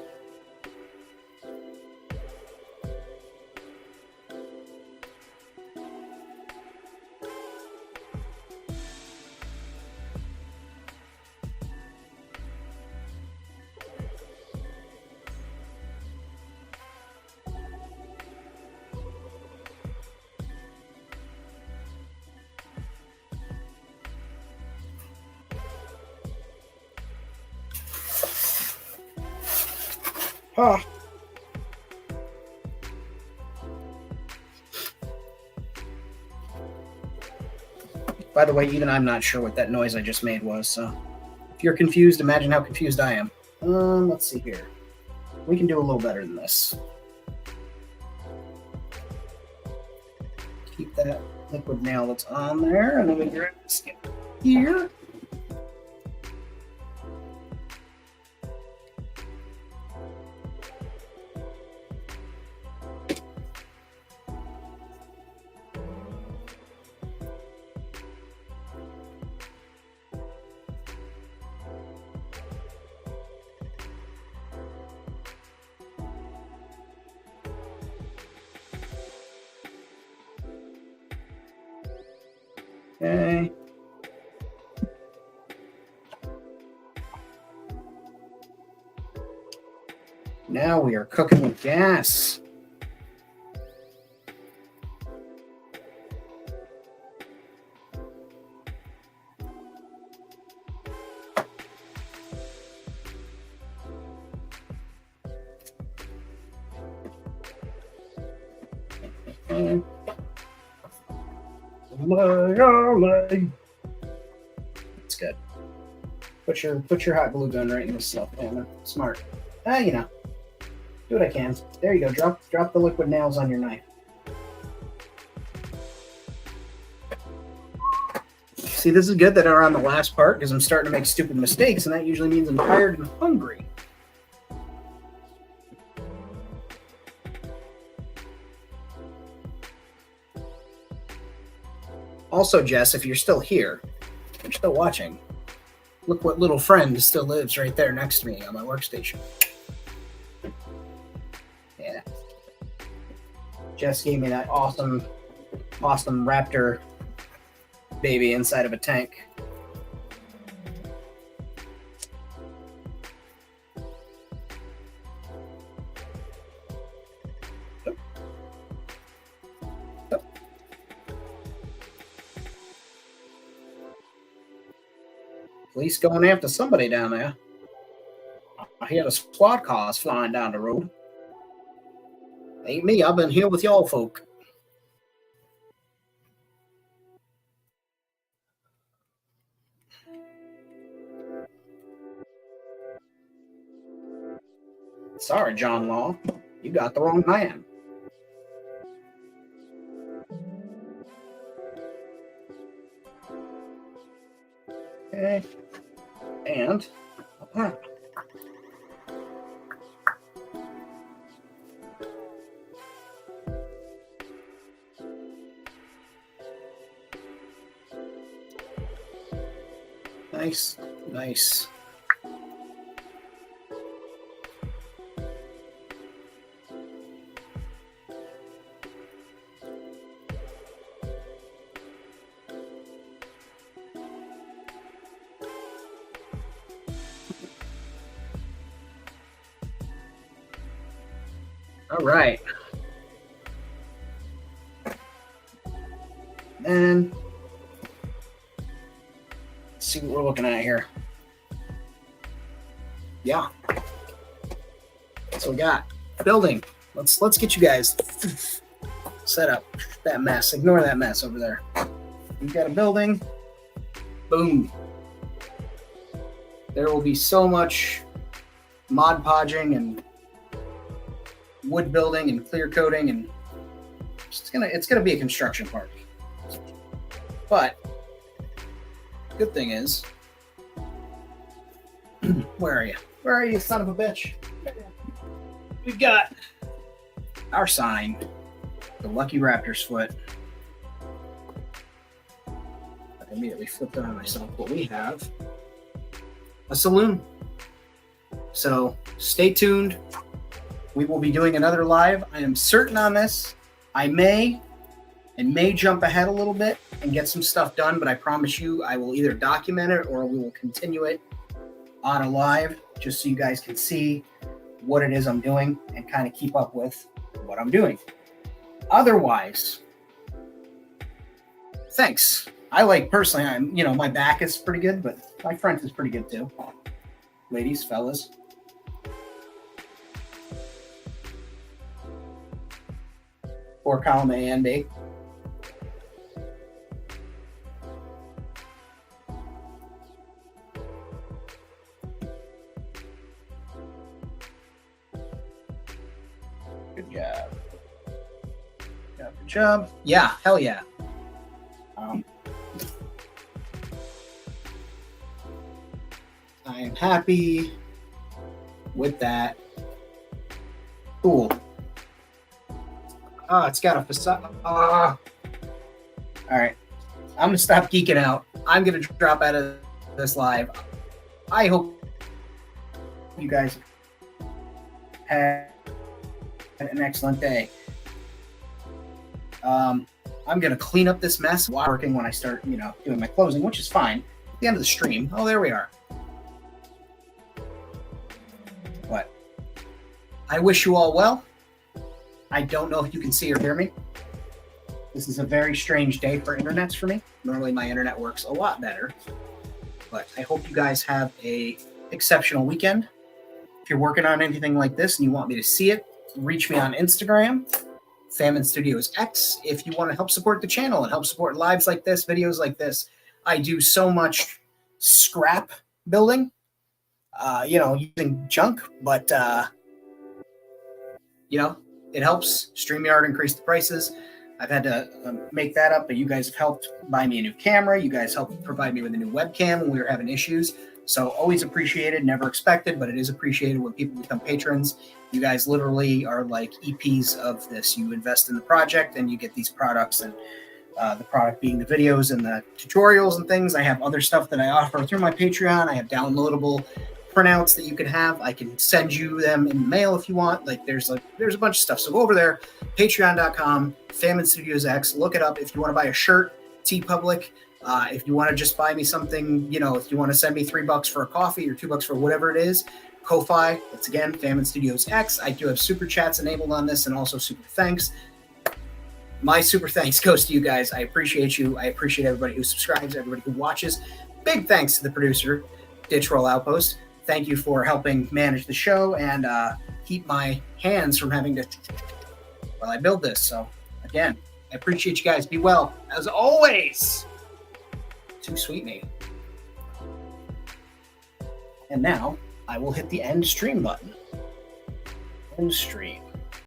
Ah. By the way, even I'm not sure what that noise I just made was, so if you're confused, imagine how confused I am. Let's see here. We can do a little better than this. Keep that liquid nail that's on there, and then we grab the skin here. Okay. Now we are cooking with gas. That's good. Put your hot glue gun right in this stuff, man. Smart. You know, do what I can. There you go. Drop the liquid nails on your knife. See, this is good that I'm on the last part because I'm starting to make stupid mistakes, and that usually means I'm tired and hungry. Also, Jess, if you're still here, if you're still watching, look what little friend still lives right there next to me on my workstation. Yeah. Jess gave me that awesome raptor baby inside of a tank. Police going after somebody down there. I hear the squad cars flying down the road. Ain't me, I've been here with y'all folk. Sorry, John Law. You got the wrong man. Okay. And nice. All right. And let's see what we're looking at here. Yeah. So we got building. Let's get you guys set up. That mess. Ignore that mess over there. We've got a building. Boom. There will be so much Mod Podging and wood building and clear coating, and it's gonna be a construction party. But good thing is, where are you? Where are you, son of a bitch? We've got our sign, the Lucky Raptor's foot. I immediately flipped it on myself, but we have a saloon. So stay tuned. We will be doing another live. I am certain on this. I may jump ahead a little bit and get some stuff done, but I promise you I will either document it or we will continue it on a live just so you guys can see what it is I'm doing and kind of keep up with what I'm doing. Otherwise, thanks. I like personally, my back is pretty good, but my front is pretty good too. Ladies, fellas. Or column A and B. Good job. Good job. Yeah, hell yeah. I am happy with that. Cool. Oh, it's got a facade. All right. I'm going to stop geeking out. I'm going to drop out of this live. I hope you guys had an excellent day. I'm I'm going to clean up this mess while working when I start, you know, doing my closing, which is fine. At the end of the stream. Oh, there we are. What? I wish you all well. I don't know if you can see or hear me. This is a very strange day for internets for me. Normally my internet works a lot better. But I hope you guys have a exceptional weekend. If you're working on anything like this and you want me to see it, reach me on Instagram, Famine Studios X. If you want to help support the channel and help support lives like this, videos like this, I do so much scrap building, you know, using junk, but, you know, it helps. StreamYard increase the prices. I've had to make that up, but you guys have helped buy me a new camera. You guys helped provide me with a new webcam when we were having issues. So always appreciated, never expected, but it is appreciated when people become patrons. You guys literally are like EPs of this. You invest in the project and you get these products, and the product being the videos and the tutorials and things. I have other stuff that I offer through my Patreon. I have downloadable printouts that you can have. I can send you them in the mail if you want. Like there's a bunch of stuff. So go over there, patreon.com, Famine Studios X, look it up. If you want to buy a shirt, TeePublic. If you want to just buy me something, you know, if you want to send me $3 for a coffee or $2 for whatever it is, Ko-Fi. It's again, Famine Studios X. I do have super chats enabled on this and also super thanks. My super thanks goes to you guys. I appreciate you. I appreciate everybody who subscribes, everybody who watches. Big thanks to the producer, Ditch Roll Outpost. Thank you for helping manage the show and keep my hands from having to while I build this. So again, I appreciate you guys. Be well, as always. Too sweet me. And now I will hit the end stream button. End stream.